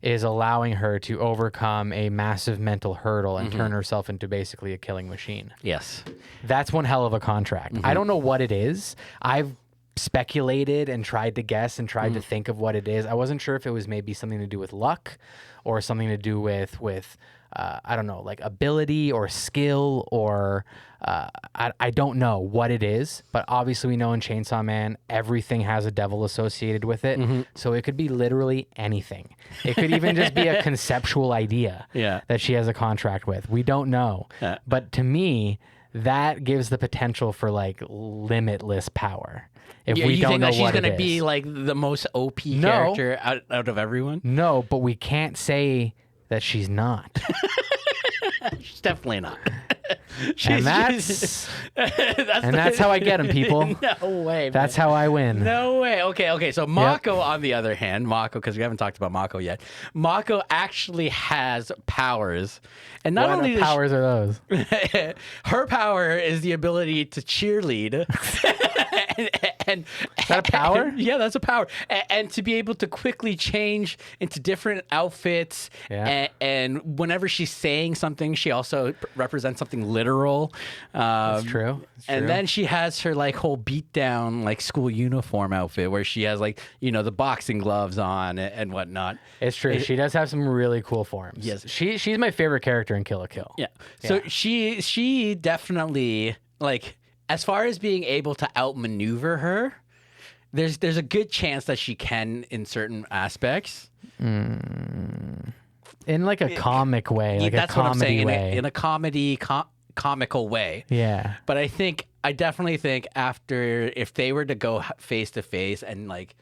allowing her to overcome a massive mental hurdle and turn herself into basically a killing machine. Yes. That's one hell of a contract. I don't know what it is. I've speculated and tried to guess and tried to think of what it is. I wasn't sure if it was maybe something to do with luck or something to do with I don't know, like ability or skill or I don't know what it is, but obviously we know in Chainsaw Man, everything has a devil associated with it. So it could be literally anything. It could even just be a conceptual idea that she has a contract with. We don't know. But to me, that gives the potential for like limitless power. If we you don't think know that she's what going it to be is. like the most OP character out of everyone? No, but we can't say that she's not. She's definitely not. And that's how I get them, people. No way. That's how I win. No way. Okay. So Mako, on the other hand, because we haven't talked about Mako yet. Mako actually has powers, and not only what powers are those? her power is the ability to cheerlead. And is that a power? Yeah, that's a power. And to be able to quickly change into different outfits. Yeah. And whenever she's saying something, she also represents something literal. That's true. And then she has her like whole beat down like school uniform outfit where she has like, the boxing gloves on and whatnot. It's true. She does have some really cool forms. Yes. She's my favorite character in Kill la Kill. Yeah. So she definitely, like, as far as being able to outmaneuver her, there's a good chance that she can in certain aspects. In like a comic way, like that's a comedy what I'm saying, way. in a comedy comical way. Yeah. But I definitely think if they were to go face to face and like,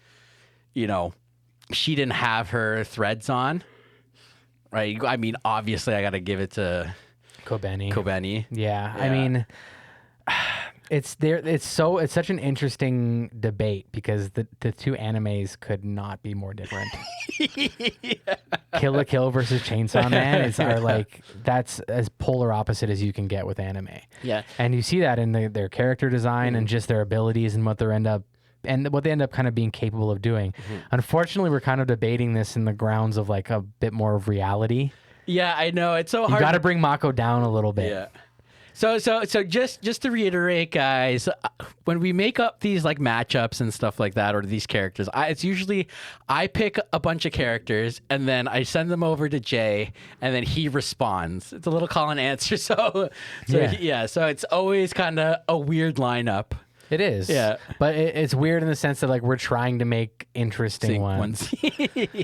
she didn't have her threads on, right? I mean, obviously I got to give it to Kobeni. Yeah. I mean, it's such an interesting debate because the two animes could not be more different. Kill la Kill versus Chainsaw Man are like, that's as polar opposite as you can get with anime. Yeah. And you see that in their character design and just their abilities and what they end up kind of being capable of doing. Unfortunately, we're kind of debating this in the grounds of like a bit more of reality. Yeah, I know. It's so hard. You got to bring Mako down a little bit. Yeah. So just to reiterate, guys, when we make up these like matchups and stuff like that, or these characters, it's usually I pick a bunch of characters and then I send them over to Jay, and then he responds. It's a little call and answer. So it's always kind of a weird lineup. It is. Yeah. But it's weird in the sense that like we're trying to make interesting ones.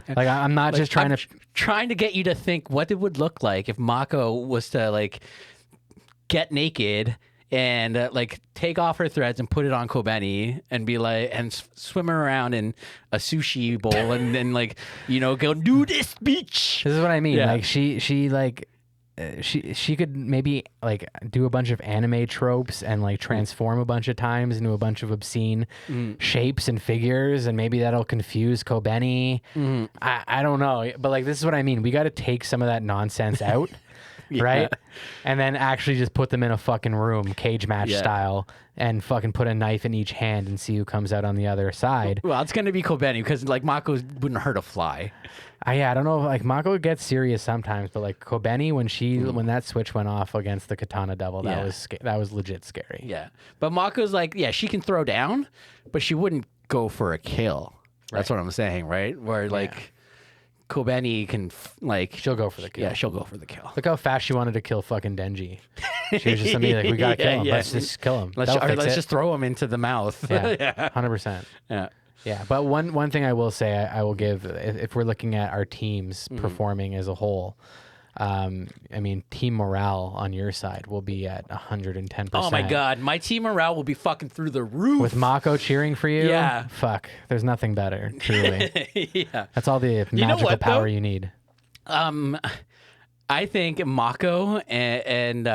Like I'm not just trying to get you to think what it would look like if Mako was to like get naked and like take off her threads and put it on Kobeni and be like and swim around in a sushi bowl and then like go do this beach. This is what I mean. Like she like she could maybe like do a bunch of anime tropes and like transform a bunch of times into a bunch of obscene shapes and figures, and maybe that'll confuse Kobeni. I don't know, but like this is what I mean. We got to take some of that nonsense out. right? And then actually just put them in a fucking room, cage match style, and fucking put a knife in each hand and see who comes out on the other side. Well, it's gonna be Kobeni because like Mako wouldn't hurt a fly. I don't know. Like Mako gets serious sometimes, but like Kobeni, when that switch went off against the Katana Devil, that was legit scary. Yeah, but Mako's like, she can throw down, but she wouldn't go for a kill. That's what I'm saying, right? Where like Kobeni can she'll go for the kill. Yeah, she'll go for the kill. Look how fast she wanted to kill fucking Denji. She was just somebody like, we gotta kill him. Let's just kill him. Let's just throw him into the mouth. Yeah, 100%. Yeah. Yeah, but one thing I will say, I will give, if we're looking at our teams performing as a whole, I mean, team morale on your side will be at 110%. Oh my God, my team morale will be fucking through the roof. With Mako cheering for you? Yeah. Fuck, there's nothing better, truly. Yeah. That's all the magical power you need. I think Mako and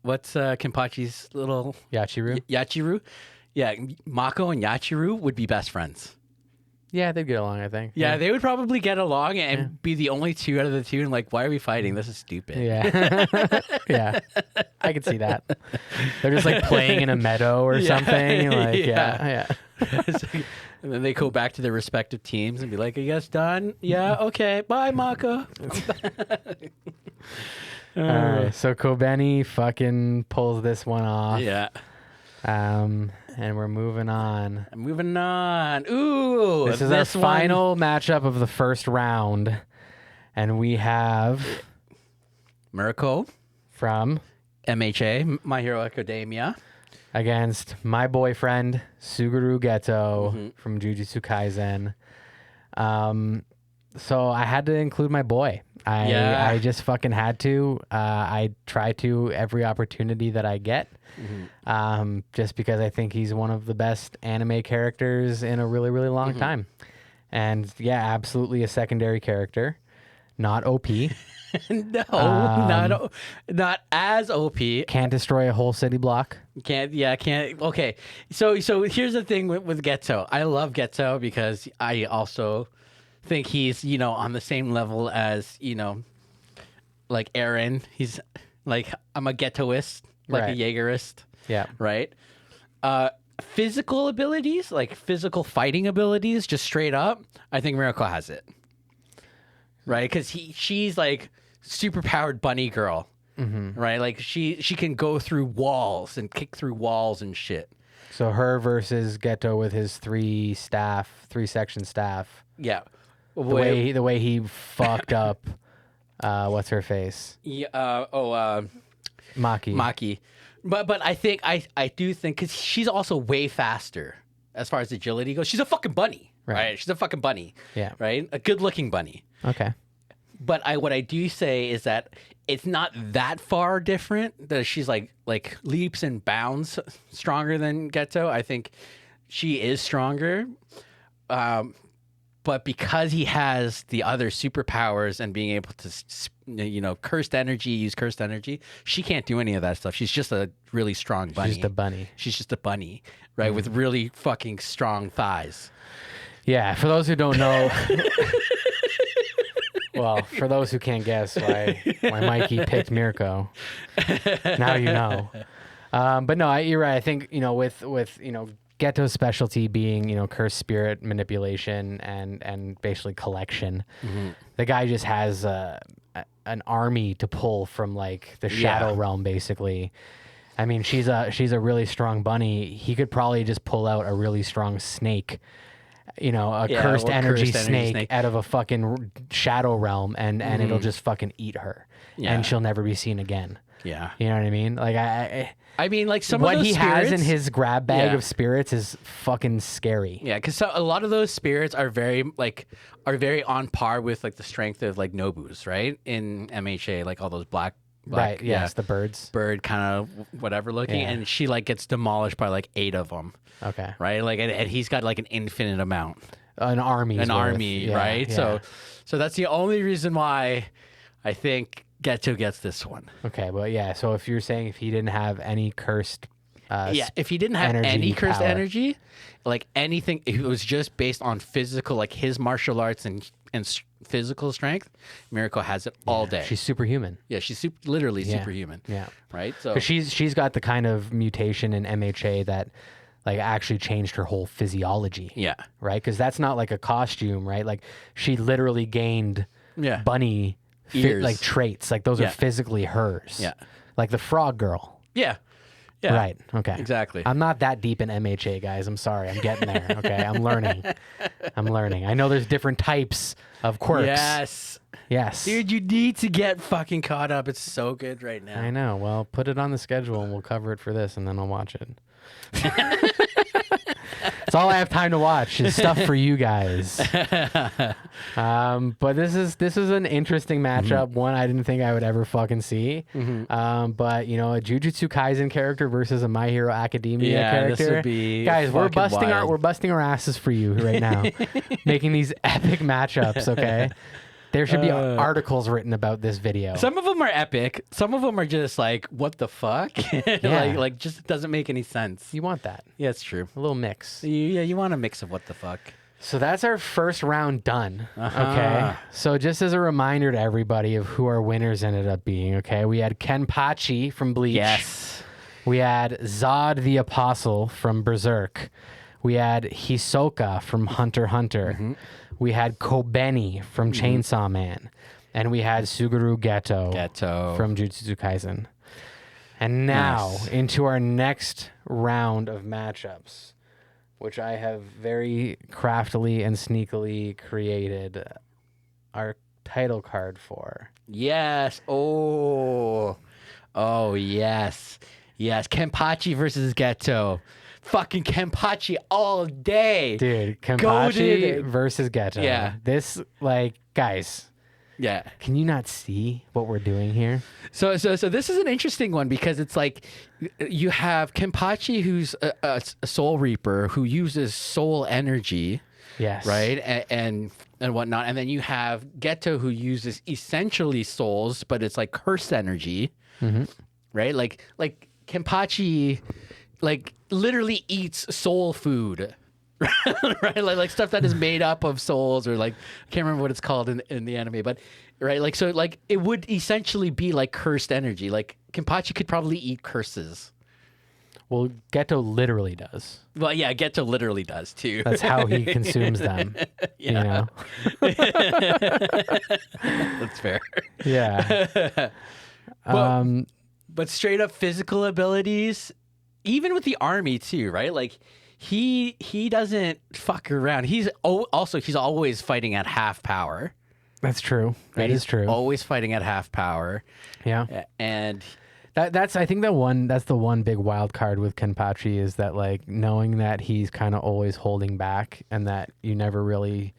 what's Kenpachi's little... Yachiru? Yeah, Mako and Yachiru would be best friends. Yeah, they'd get along, I think. Yeah, they would probably get along and be the only two out of the two. And like, why are we fighting? This is stupid. Yeah. Yeah. I could see that. They're just like playing in a meadow or something. Like, yeah. And then they go back to their respective teams and be like, are you guys done? Yeah, okay. Bye, Mako. All right. So Kobeni fucking pulls this one off. Yeah. And we're moving on. Ooh. This is our final matchup of the first round. And we have Miracle from MHA, My Hero Academia, against my boyfriend, Suguru Geto from Jujutsu Kaisen. So I had to include my boy. I just fucking had to. I try to every opportunity that I get. Just because I think he's one of the best anime characters in a really, really long time. And yeah, absolutely a secondary character. Not OP. No, not as OP. Can't destroy a whole city block. Can't. Okay. So here's the thing with Geto. I love Geto because I also think he's, on the same level as, like Eren. He's like, I'm a Getoist, like a Jaegerist. Yeah. Right. Physical abilities, like physical fighting abilities, just straight up, I think Miracle has it. Right. Because she's like super powered bunny girl. Right. Like she can go through walls and kick through walls and shit. So her versus Geto with his 3-section staff. Yeah. The way he fucked up, what's her face? Yeah. Maki. But I do think because she's also way faster as far as agility goes. She's a fucking bunny, right? She's a fucking bunny. Yeah. Right. A good looking bunny. Okay. But what I do say is that it's not that far different. That she's like leaps and bounds stronger than Geto. I think she is stronger. But because he has the other superpowers and being able to, use cursed energy, she can't do any of that stuff. She's just a really strong bunny. She's just a bunny, right? With really fucking strong thighs. Yeah, for those who don't know, well, for those who can't guess why Mikey picked Mirko, now you know. But no, you're right. I think, with Geto's specialty being, cursed spirit manipulation and basically collection. The guy just has an army to pull from like the shadow realm, basically. I mean, she's a really strong bunny. He could probably just pull out a really strong snake, cursed energy snake out of a fucking shadow realm, and it'll just fucking eat her, and she'll never be seen again. Yeah, you know what I mean? Like I mean, like some what of those he spirits, has in his grab bag of spirits is fucking scary. Yeah, because a lot of those spirits are very on par with like the strength of like Nobu's, right? In MHA, like all those black right? Yes, the bird kind of whatever looking, and she like gets demolished by like 8 of them. Okay, right? Like, and he's got like an infinite amount, an army, right? Yeah. So that's the only reason why I think Geto gets this one. Okay, well, yeah. So if you're saying if he didn't have any cursed, if he didn't have any cursed energy, like anything, if it was just based on physical, like his martial arts and and physical strength, Miracle has it all day. She's superhuman. Yeah, she's literally superhuman. Yeah. Right? So 'cause she's got the kind of mutation in MHA that like actually changed her whole physiology. Yeah. Right? Because that's not like a costume, right? Like she literally gained bunny ears, like traits. Like those are physically hers. Yeah. Like the frog girl. Yeah. Yeah. Right. Okay. Exactly. I'm not that deep in MHA, guys. I'm sorry. I'm getting there. Okay. I'm learning. I know there's different types of quirks. Yes. Dude, you need to get fucking caught up. It's so good right now. I know. Well, put it on the schedule and we'll cover it for this and then I'll watch it. It's all I have time to watch is stuff for you guys. But this is an interesting matchup. One I didn't think I would ever fucking see. But you know, a Jujutsu Kaisen character versus a My Hero Academia character. This would be guys, we're wild. busting our asses for you right now, making these epic matchups. Okay. There should be articles written about this video. Some of them are epic. Some of them are just like, what the fuck? like just doesn't make any sense. You want that. Yeah, it's true. A little mix. Yeah, you want a mix of what the fuck. So that's our first round done. Okay. So just as a reminder to everybody of who our winners ended up being, okay? We had Kenpachi from Bleach. Yes. We had Zod the Apostle from Berserk. We had Hisoka from Hunter x Hunter. We had Kobeni from Chainsaw Man. And we had Suguru Geto from Jujutsu Kaisen. And now into our next round of matchups, which I have very craftily and sneakily created our title card for. Yes. Oh, yes. Yes. Kenpachi versus Geto. Fucking Kenpachi all day. Dude, Kenpachi versus Geto. Yeah. This, like, guys. Yeah. Can you not see what we're doing here? So this is an interesting one because it's like you have Kenpachi, who's a soul reaper who uses soul energy. Yes. Right. And whatnot. And then you have Geto, who uses essentially souls, but it's like cursed energy. Right. Like Kenpachi, like literally eats soul food. Right, like stuff that is made up of souls, or like I can't remember what it's called in the anime, but right, like so, like it would essentially be like cursed energy. Like Kenpachi could probably eat curses. Well, Geto literally does. Well, yeah, Geto literally does too. That's how he consumes them. You know. That's fair. Yeah. But straight up physical abilities, even with the army too, right? Like he doesn't fuck around. He's always fighting at half power. That's true. That is true. Always fighting at half power. Yeah. And that's I think that's the one big wild card with Kenpachi is that like knowing that he's kind of always holding back and that you never really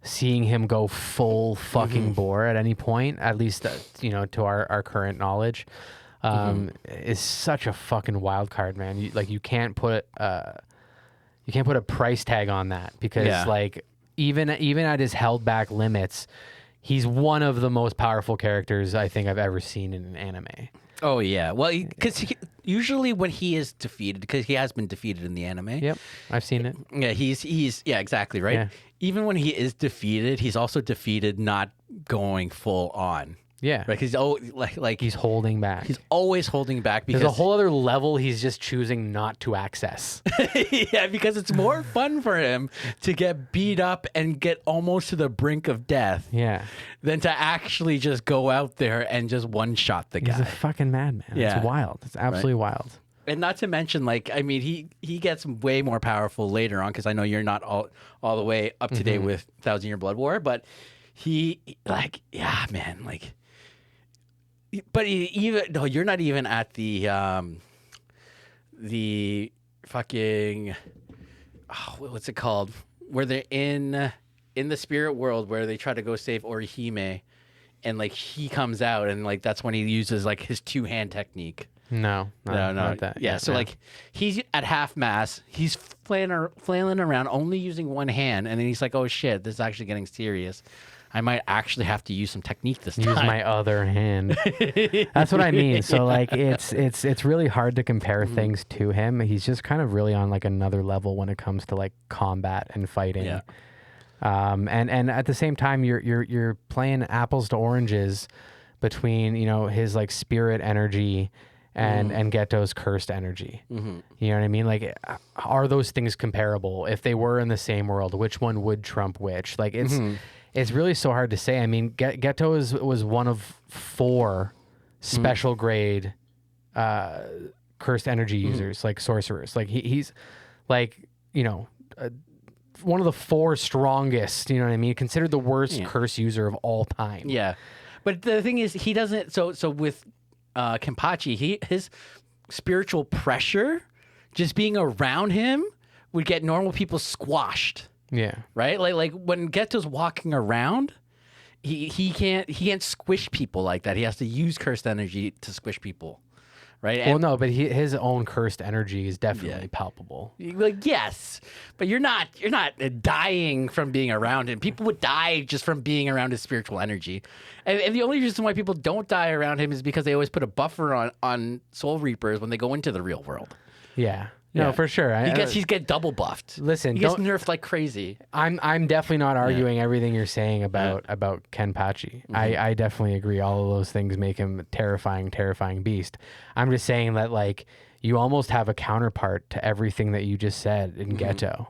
seeing him go full fucking bore at any point, at least to our current knowledge. Is such a fucking wild card, man. You can't put a price tag on that because like even at his held back limits, he's one of the most powerful characters I think I've ever seen in an anime. Oh yeah, well, because usually when he is defeated, because he has been defeated in the anime. Yep, I've seen it. Yeah, he's exactly right. Yeah. Even when he is defeated, he's also defeated not going full on. Yeah, right. Because he's holding back. He's always holding back because there's a whole other level he's just choosing not to access. Yeah, because it's more fun for him to get beat up and get almost to the brink of death. Yeah, than to actually just go out there and just one shot the guy. He's a fucking madman. Yeah, it's wild. It's absolutely wild. And not to mention, like, I mean, he gets way more powerful later on because I know you're not all the way up to date with 1,000 Year Blood War, but he like, yeah, man, like. But you're not even at the fucking what's it called? Where they're in the spirit world where they try to go save Orihime, and like he comes out and like that's when he uses like his two-hand technique. No, not that. Yeah, so like he's at half mass, he's flailing around, only using one hand, and then he's like, "Oh shit, this is actually getting serious. I might actually have to use some technique this time. Use my other hand." That's what I mean. So like it's really hard to compare things to him. He's just kind of really on like another level when it comes to like combat and fighting. And at the same time, you're playing apples to oranges between, you know, his like spirit energy and Geto's cursed energy. You know what I mean? Like, are those things comparable? If they were in the same world, which one would trump which? Like, it's really so hard to say. I mean, Geto was one of 4 special grade cursed energy users, like sorcerers. Like he's like, you know, one of the 4 strongest, you know what I mean? Considered the worst curse user of all time. Yeah. But the thing is, he doesn't, so with Kenpachi, his spiritual pressure, just being around him, would get normal people squashed. Yeah. Right? Like when Geto's walking around, he can't squish people like that. He has to use cursed energy to squish people. Right? Well, no, but his own cursed energy is definitely palpable. Like, yes, but you're not dying from being around him. People would die just from being around his spiritual energy, and the only reason why people don't die around him is because they always put a buffer on Soul Reapers when they go into the real world. Yeah. No, for sure. He's get double buffed. Listen, he gets nerfed like crazy. I'm definitely not arguing everything you're saying about Kenpachi. I definitely agree. All of those things make him a terrifying beast. I'm just saying that, like, you almost have a counterpart to everything that you just said in Geto.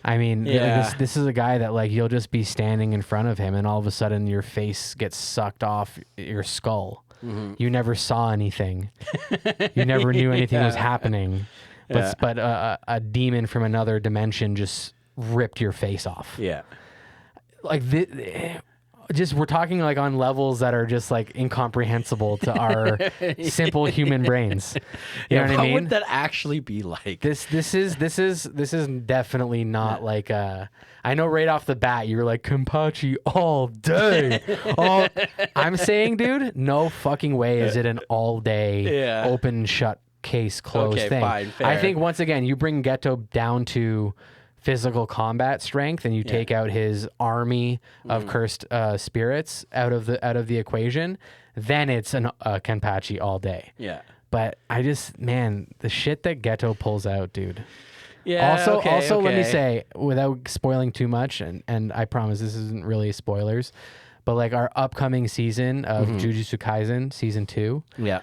I mean, this is a guy that, like, you'll just be standing in front of him and all of a sudden your face gets sucked off your skull. You never saw anything. You never knew anything was happening. But a demon from another dimension just ripped your face off. Yeah. Like, just we're talking like on levels that are just like incomprehensible to our simple human brains. You know what I mean? What would that actually be like? This is definitely not like I know right off the bat you were like Kenpachi all day. I'm saying, dude, no fucking way is it an all day open shut case closed thing. Fine, fair. I think once again you bring Geto down to physical combat strength and you take out his army of cursed spirits out of the equation, then it's a Kenpachi all day. Yeah. But I just, man, the shit that Geto pulls out, dude. Yeah. Also, let me say, without spoiling too much, and I promise this isn't really spoilers, but like our upcoming season of Jujutsu Kaisen season 2. Yeah.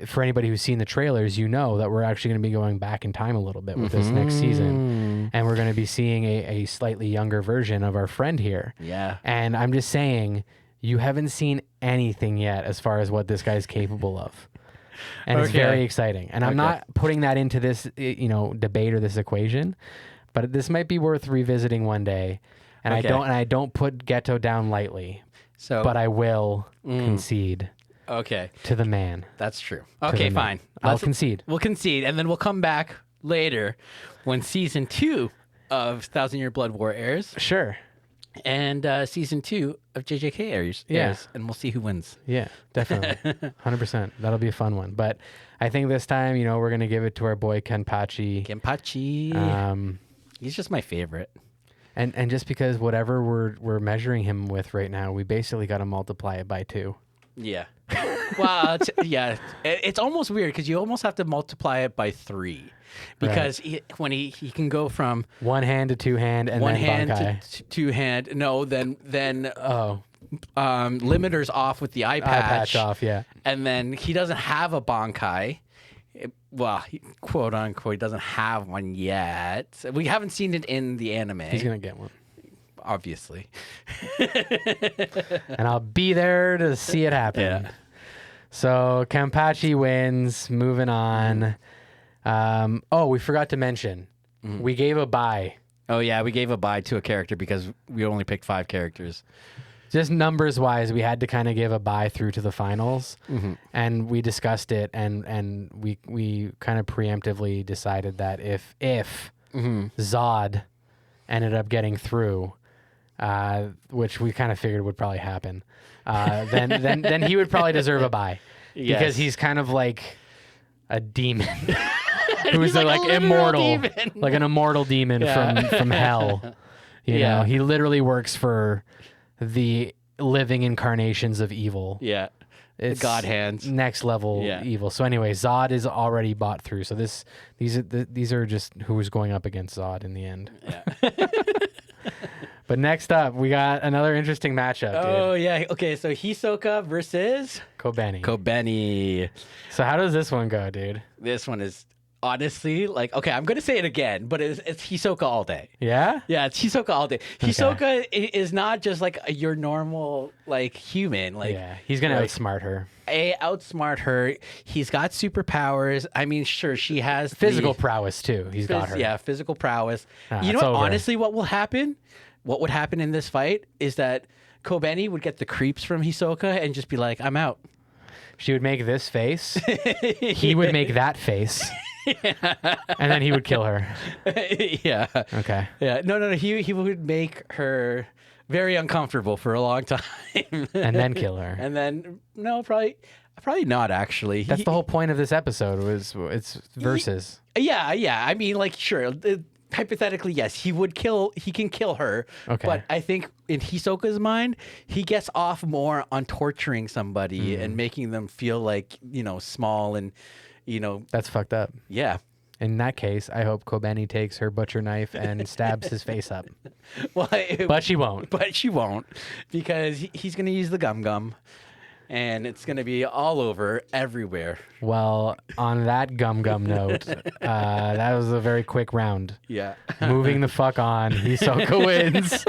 For anybody who's seen the trailers, you know that we're actually going to be going back in time a little bit with this next season. And we're going to be seeing a slightly younger version of our friend here. Yeah. And I'm just saying, you haven't seen anything yet as far as what this guy's capable of. And it's very exciting. And I'm not putting that into this, debate or this equation, but this might be worth revisiting one day. And I don't put Geto down lightly. But I will concede. Okay. To the man. That's true. Okay, fine. I'll concede. We'll concede, and then we'll come back later when season 2 of 1,000 Year Blood War airs. Sure. And season 2 of JJK airs. And we'll see who wins. Yeah, definitely. 100%. That'll be a fun one. But I think this time, we're going to give it to our boy Kenpachi. He's just my favorite. And just because whatever we're measuring him with right now, we basically got to multiply it by 2. Yeah. Well, it's almost weird because you almost have to multiply it by 3 because when he can go from one hand to 2 hand and one then hand Bankai. to 2 hand. No, then limiters off with the eye patch off, and then he doesn't have a Bankai. Quote unquote, he doesn't have one yet. We haven't seen it in the anime. He's gonna get one. Obviously. And I'll be there to see it happen. Yeah. So Kenpachi wins. Moving on. We forgot to mention. We gave a bye. Oh, yeah. We gave a bye to a character because we only picked 5 characters. Just numbers wise, we had to kind of give a bye through to the finals. And we discussed it and we kind of preemptively decided that if Zod ended up getting through, which we kind of figured would probably happen, then he would probably deserve a bye because he's kind of like a demon who's like immortal, like an immortal demon from hell. You know, he literally works for the living incarnations of evil. Yeah. It's God hands. Next level evil. So anyway, Zod is already bought through. So these are just who's going up against Zod in the end. Yeah. But next up, we got another interesting matchup, dude. Oh, yeah. Okay, so Hisoka versus Kobeni. So how does this one go, dude? This one is honestly like, okay, I'm going to say it again, but it's Hisoka all day. Yeah? Yeah, it's Hisoka all day. Hisoka is not just like your normal like human. Like, yeah, he's going to outsmart her. Outsmart her. He's got superpowers. I mean, sure, she has physical prowess too. He's got her. Yeah, physical prowess. You know what? Honestly, what will happen? What would happen in this fight is that Kobeni would get the creeps from Hisoka and just be like, I'm out. She would make this face. He would make that face. And then he would kill her. Yeah. Okay. Yeah. No. He would make her very uncomfortable for a long time. And then kill her. And then, no, probably not, actually. That's the whole point of this episode, it's versus. Yeah. I mean, like, sure. Hypothetically, yes, he can kill her. Okay. But I think in Hisoka's mind, he gets off more on torturing somebody and making them feel like, small and, That's fucked up. Yeah. In that case, I hope Kobeni takes her butcher knife and stabs his face up. Well, but she won't. But she won't, because he's going to use the gum. And it's going to be all over, everywhere. Well, on that gum note, that was a very quick round. Yeah. Moving the fuck on. Hisoka wins.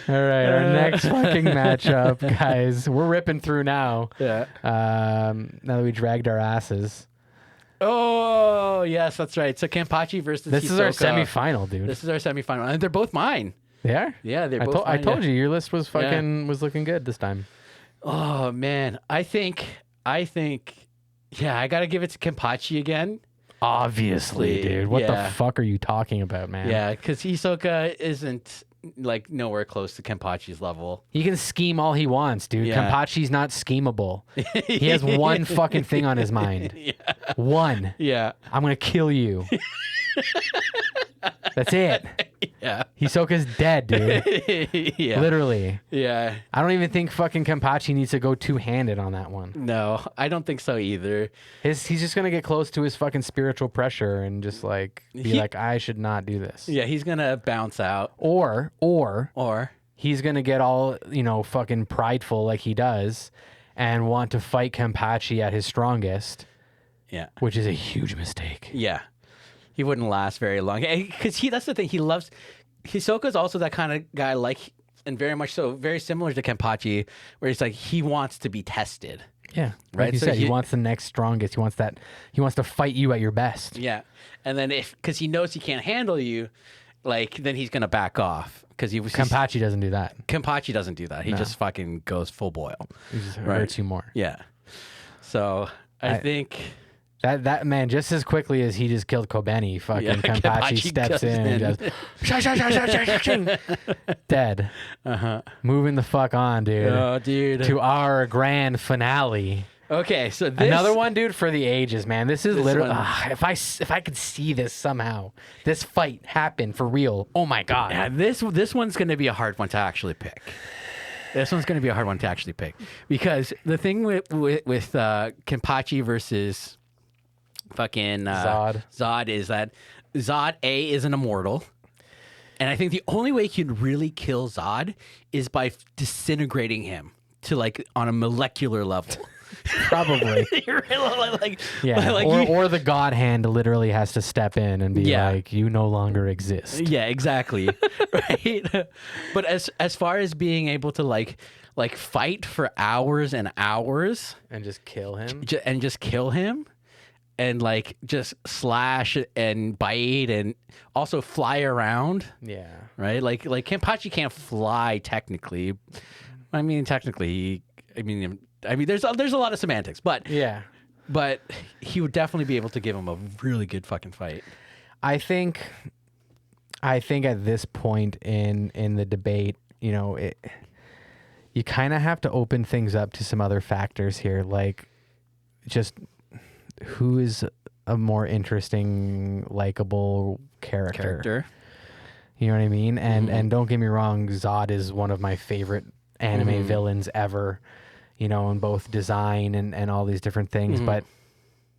All right, our next fucking matchup, guys. We're ripping through now. Yeah. Now that we dragged our asses. Oh, yes, that's right. So Kenpachi versus This Hisoka. is our semifinal, dude. This is our semifinal. And they're both mine. They are? Yeah, they're both I mine. told you your list was was looking good this time. Oh, man. I think, yeah, I got to give it to Kenpachi again. Obviously, dude. What the fuck are you talking about, man? Yeah, because Hisoka isn't, like, nowhere close to Kenpachi's level. He can scheme all he wants, dude. Yeah. Kenpachi's not schemable. He has one fucking thing on his mind. Yeah. One. Yeah. I'm going to kill you. That's it. Yeah. Hisoka's dead, dude. Yeah. Literally. Yeah. I don't even think fucking Kenpachi needs to go two-handed on that one. No, I don't think so either. He's just going to get close to his fucking spiritual pressure and just like be like, I should not do this. Yeah, he's going to bounce out. Or he's going to get all, fucking prideful like he does and want to fight Kenpachi at his strongest. Yeah. Which is a huge mistake. Yeah. He wouldn't last very long. Because that's the thing. Hisoka's also that kind of guy, like, and very much so, very similar to Kenpachi, where he's like, he wants to be tested. Yeah. Right. Like you said, he wants the next strongest. He wants to fight you at your best. Yeah. And then because he knows he can't handle you, like, then he's going to back off. Kenpachi doesn't do that. Kenpachi doesn't do that. He just fucking goes full boil. He just hurts you more. Yeah. So I think... That man, just as quickly as he just killed Kobeni, fucking Kenpachi steps in and goes, dead. Moving the fuck on, dude. Oh, dude. To our grand finale. Okay, so this... Another one, dude, for the ages, man. This is literally... if I could see this somehow, this fight happen for real, oh my God. Yeah, this one's going to be a hard one to actually pick. This one's going to be a hard one to actually pick. Because the thing with Kenpachi versus... fucking Zod is that Zod is an immortal, and I think the only way you can really kill Zod is by disintegrating him to like on a molecular level. Probably. Yeah. Or the God hand literally has to step in and be like, you no longer exist. Yeah, exactly. Right. But as far as being able to like fight for hours and hours and just kill him and like just slash and bite and also fly around. Yeah. Right? Like Kenpachi can't fly technically. I mean there's a lot of semantics, but yeah. But he would definitely be able to give him a really good fucking fight. I think at this point in the debate, you kind of have to open things up to some other factors here, like just who is a more interesting, likable character. You know what I mean? And don't get me wrong, Zod is one of my favorite anime villains ever, in both design and all these different things. But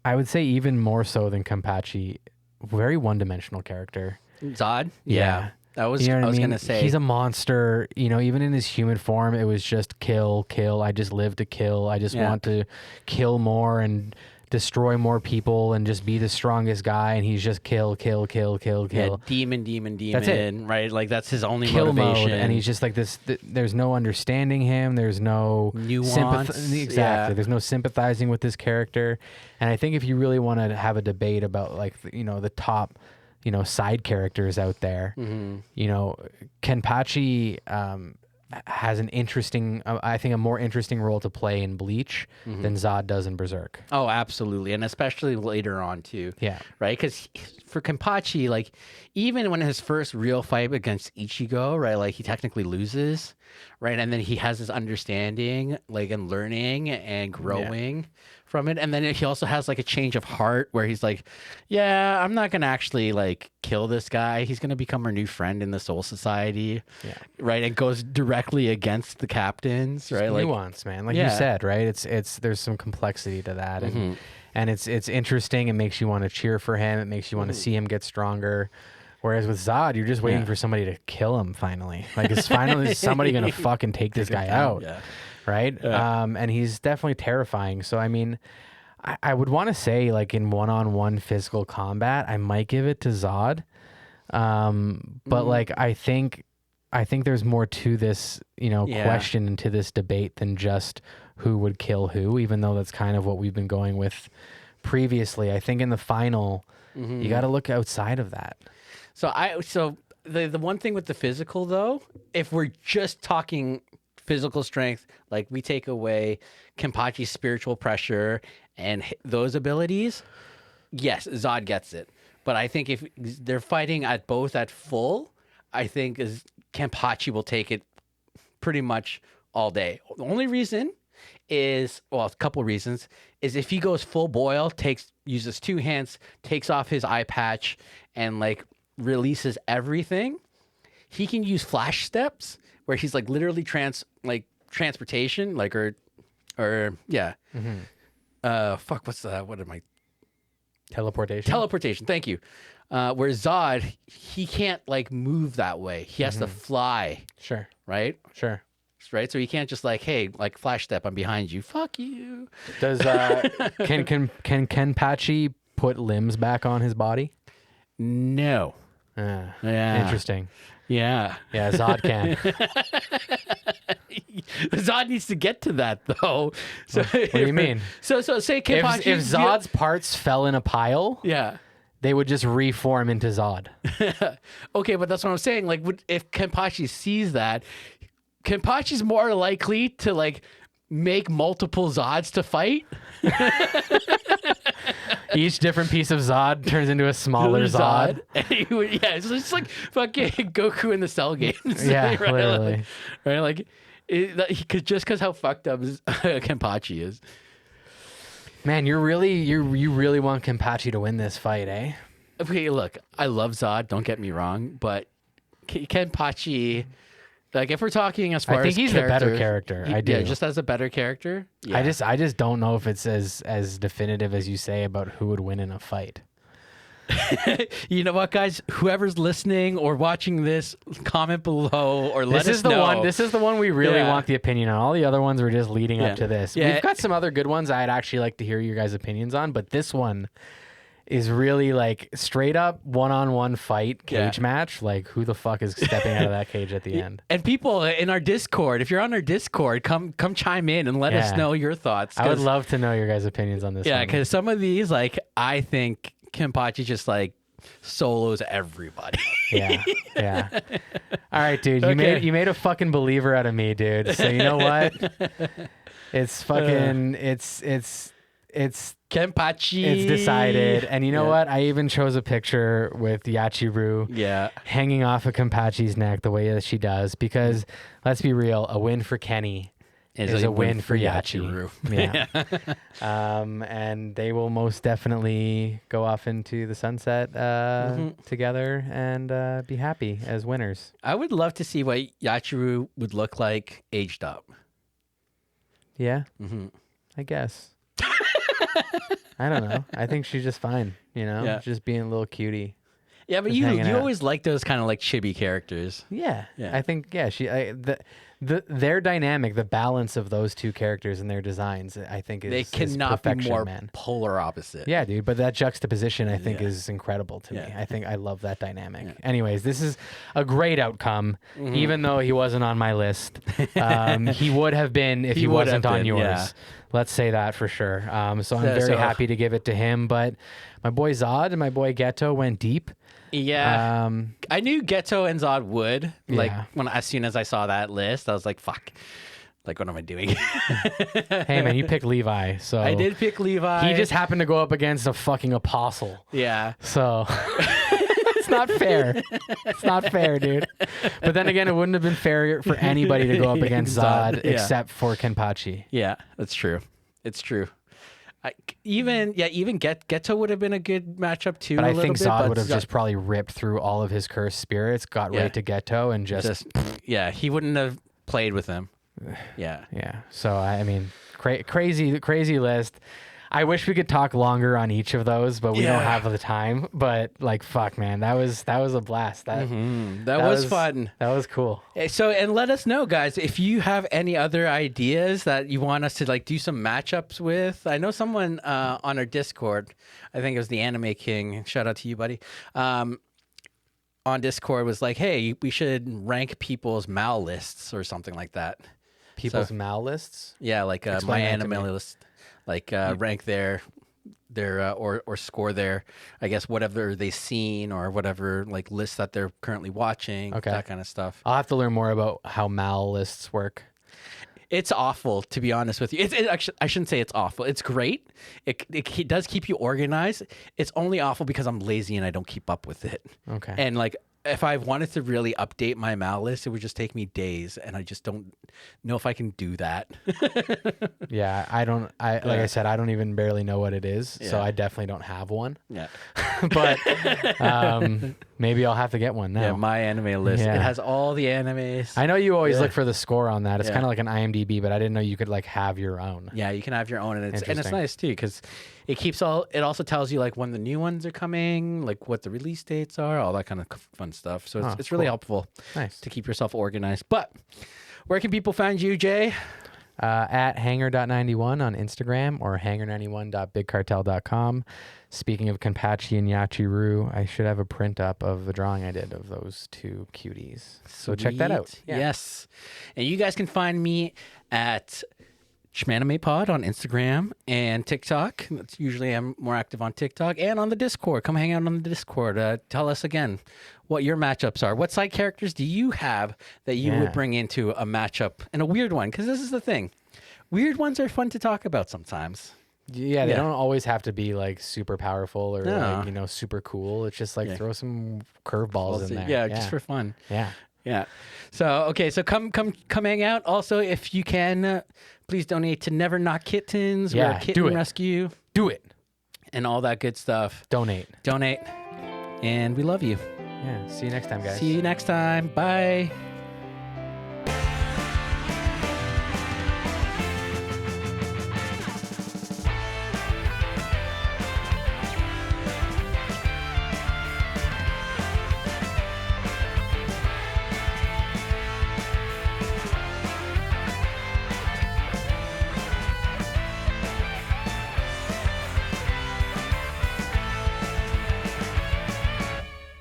I would say even more so than Kenpachi, very one-dimensional character. Zod? Yeah. I was You know what I mean? gonna say He's a monster. Even in his human form, it was just kill, kill. I just live to kill. I just want to kill more and destroy more people and just be the strongest guy. And he's just kill, kill, kill, kill, kill. demon. That's it, right? Like that's his only Kill motivation. mode, and he's just like this. There's no understanding him. There's no nuance. Exactly. There's no sympathizing with this character. And I think if you really want to have a debate about the top, side characters out there, Kenpachi has an interesting, I think, a more interesting role to play in Bleach than Zod does in Berserk. Oh, absolutely. And especially later on, too. Yeah. Right? Because for Kenpachi, like, even when his first real fight against Ichigo, right, like, he technically loses, right? And then he has this understanding, like, and learning and growing from it. And then he also has, like, a change of heart where he's like, yeah, I'm not going to actually, like, kill this guy. He's going to become our new friend in the Soul Society, right? And goes directly against the captains, right? Like nuance, man. Like you said, right? It's there's some complexity to that, and it's interesting. It makes you want to cheer for him. It makes you want to see him get stronger. Whereas with Zod, you're just waiting for somebody to kill him finally. Like, is finally somebody gonna fucking take this guy out, right? Yeah. And he's definitely terrifying. So I mean, I would want to say, like, in one-on-one physical combat, I might give it to Zod. But like, I think there's more to this, question and to this debate than just who would kill who, even though that's kind of what we've been going with previously. I think in the final, you got to look outside of that. So the one thing with the physical, though, if we're just talking physical strength, like, we take away Kenpachi's spiritual pressure and those abilities, yes, Zod gets it. But I think if they're fighting at full, I think Kenpachi will take it pretty much all day. The only reason is, well, a couple reasons, is if he goes full boil, uses two hands, takes off his eye patch, and, like, releases everything, he can use flash steps where he's, like, literally transportation, like, or what's that? What am I? Teleportation. Thank you. Where Zod, he can't, like, move that way. He has to fly. Sure. Right? Sure. Right? So he can't just, like, hey, like, flash step, I'm behind you. Fuck you. Does can Kenpachi put limbs back on his body? No. Yeah. Interesting. Yeah. Yeah, Zod can. Zod needs to get to that, though. So what do you mean? So say Kenpachi, if Zod's parts fell in a pile, they would just reform into Zod. Okay, but that's what I'm saying. Like, if Kenpachi sees that, Kenpachi's more likely to, like, make multiple Zods to fight. Each different piece of Zod turns into a smaller Zod. It's just like fucking Goku in the Cell games. Yeah, right? literally. Like, just because how fucked up Kenpachi is. Man, you really want Kenpachi to win this fight, eh? Okay, look, I love Zod. Don't get me wrong, but Kenpachi. Like, if we're talking as far as I think he's a better character. I do. Yeah, just as a better character. Yeah. I just don't know if it's as definitive as you say about who would win in a fight. You know what, guys? Whoever's listening or watching this, comment below or let us know. This is the one we really want the opinion on. All the other ones were just leading up to this. Yeah. We've got some other good ones I'd actually like to hear your guys' opinions on, but this one is really, like, straight up one-on-one fight cage match. Like, who the fuck is stepping out of that cage at the end? And people in our Discord, if you're on our Discord, come chime in and let us know your thoughts. I would love to know your guys' opinions on this. Yeah, because some of these, like, I think Kenpachi just, like, solos everybody. Yeah. All right, dude. You made a fucking believer out of me, dude. So you know what? It's fucking it's Kenpachi. It's decided. And you know what? I even chose a picture with Yachiru hanging off of Kenpachi's neck the way that she does, because let's be real, a win for Kenny is a win for Yachiru. Yeah. And they will most definitely go off into the sunset together and be happy as winners. I would love to see what Yachiru would look like aged up. Yeah? I guess. I don't know. I think she's just fine, just being a little cutie. Yeah, but Just you hanging out. always like those kind of like chibi characters. Yeah, Yeah. I think their dynamic, the balance of those two characters and their designs, I think They is cannot be perfection, more man. polar opposite. Yeah, dude, but that juxtaposition I think Yeah. is incredible to me. Yeah. I think I love that dynamic. Anyways, this is a great outcome, even though he wasn't on my list. He would have been if he would wasn't have on been, yours. yeah. Let's say that for sure. So I'm So- very happy to give it to him, but my boy Zod and my boy Ghetto went deep. Yeah. I knew Ghetto and Zod would. Like Yeah. as soon as I saw that list, I was like, fuck. Like, what am I doing? Hey man, you picked Levi, so I did pick Levi. He just happened to go up against a fucking apostle. Yeah. So it's not fair. It's not fair, dude. But then again, it wouldn't have been fair for anybody to go up against Zod yeah. except for Kenpachi. Yeah, that's true. It's true. Even Ghetto would have been a good matchup too. But a I little think bit, Zod but would have just probably ripped through all of his cursed spirits, got right to Ghetto, and just he wouldn't have played with him. Yeah. Yeah. So I mean, crazy list. I wish we could talk longer on each of those, but we don't have the time. But like, fuck, man, that was a blast. That was fun. That was cool. So, and let us know, guys, if you have any other ideas that you want us to like do some matchups with. I know someone on our Discord, I think it was the Anime King. Shout out to you, buddy. On Discord was like, hey, we should rank people's mal lists or something like that. People's mal lists. Yeah, like my Explain that to anime me. list, like rank their or score their, I guess, whatever they've seen or whatever like lists that they're currently watching. Okay. That kind of stuff. I'll have to learn more about how mal lists work. It's awful, to be honest with you. It actually, I shouldn't say it's awful. It's great. It does keep you organized. It's only awful because I'm lazy and I don't keep up with it. Okay. And like, if I wanted to really update my mal list, it would just take me days, and I just don't know if I can do that. Yeah, like I said, I don't even barely know what it is, so Yeah. I definitely don't have one. Yeah. But maybe I'll have to get one now. Yeah, my anime list. Yeah. It has all the animes. I know you always Yeah. look for the score on that. It's Yeah. kind of like an IMDb, but I didn't know you could like have your own. Yeah, you can have your own, and it's Interesting. nice too because it keeps all. It also tells you like when the new ones are coming, like what the release dates are, all that kind of fun stuff. So it's really cool. helpful Nice. to keep yourself organized. But where can people find you, Jay? At hanger.91 on Instagram or hanger91.bigcartel.com. Speaking of Kenpachi and Yachiru, I should have a print up of the drawing I did of those two cuties. So check that out. Sweet. Yes. And you guys can find me at Shmanime Pod on Instagram and TikTok. That's usually I'm more active on TikTok and on the Discord. Come hang out on the Discord. Tell us again what your matchups are. What side characters do you have that you would bring into a matchup? And a weird one, because this is the thing. Weird ones are fun to talk about sometimes. Yeah, they don't always have to be like super powerful or No. like, super cool. It's just like throw some curveballs in there. Yeah, just for fun. Yeah. Yeah. So okay, so come hang out. Also, if you can, please donate to Never Not Kittens. Yeah, We're a do kitten it. rescue Do it. and all that good stuff. Donate. Donate, and we love you. Yeah. See you next time, guys. See you next time. Bye.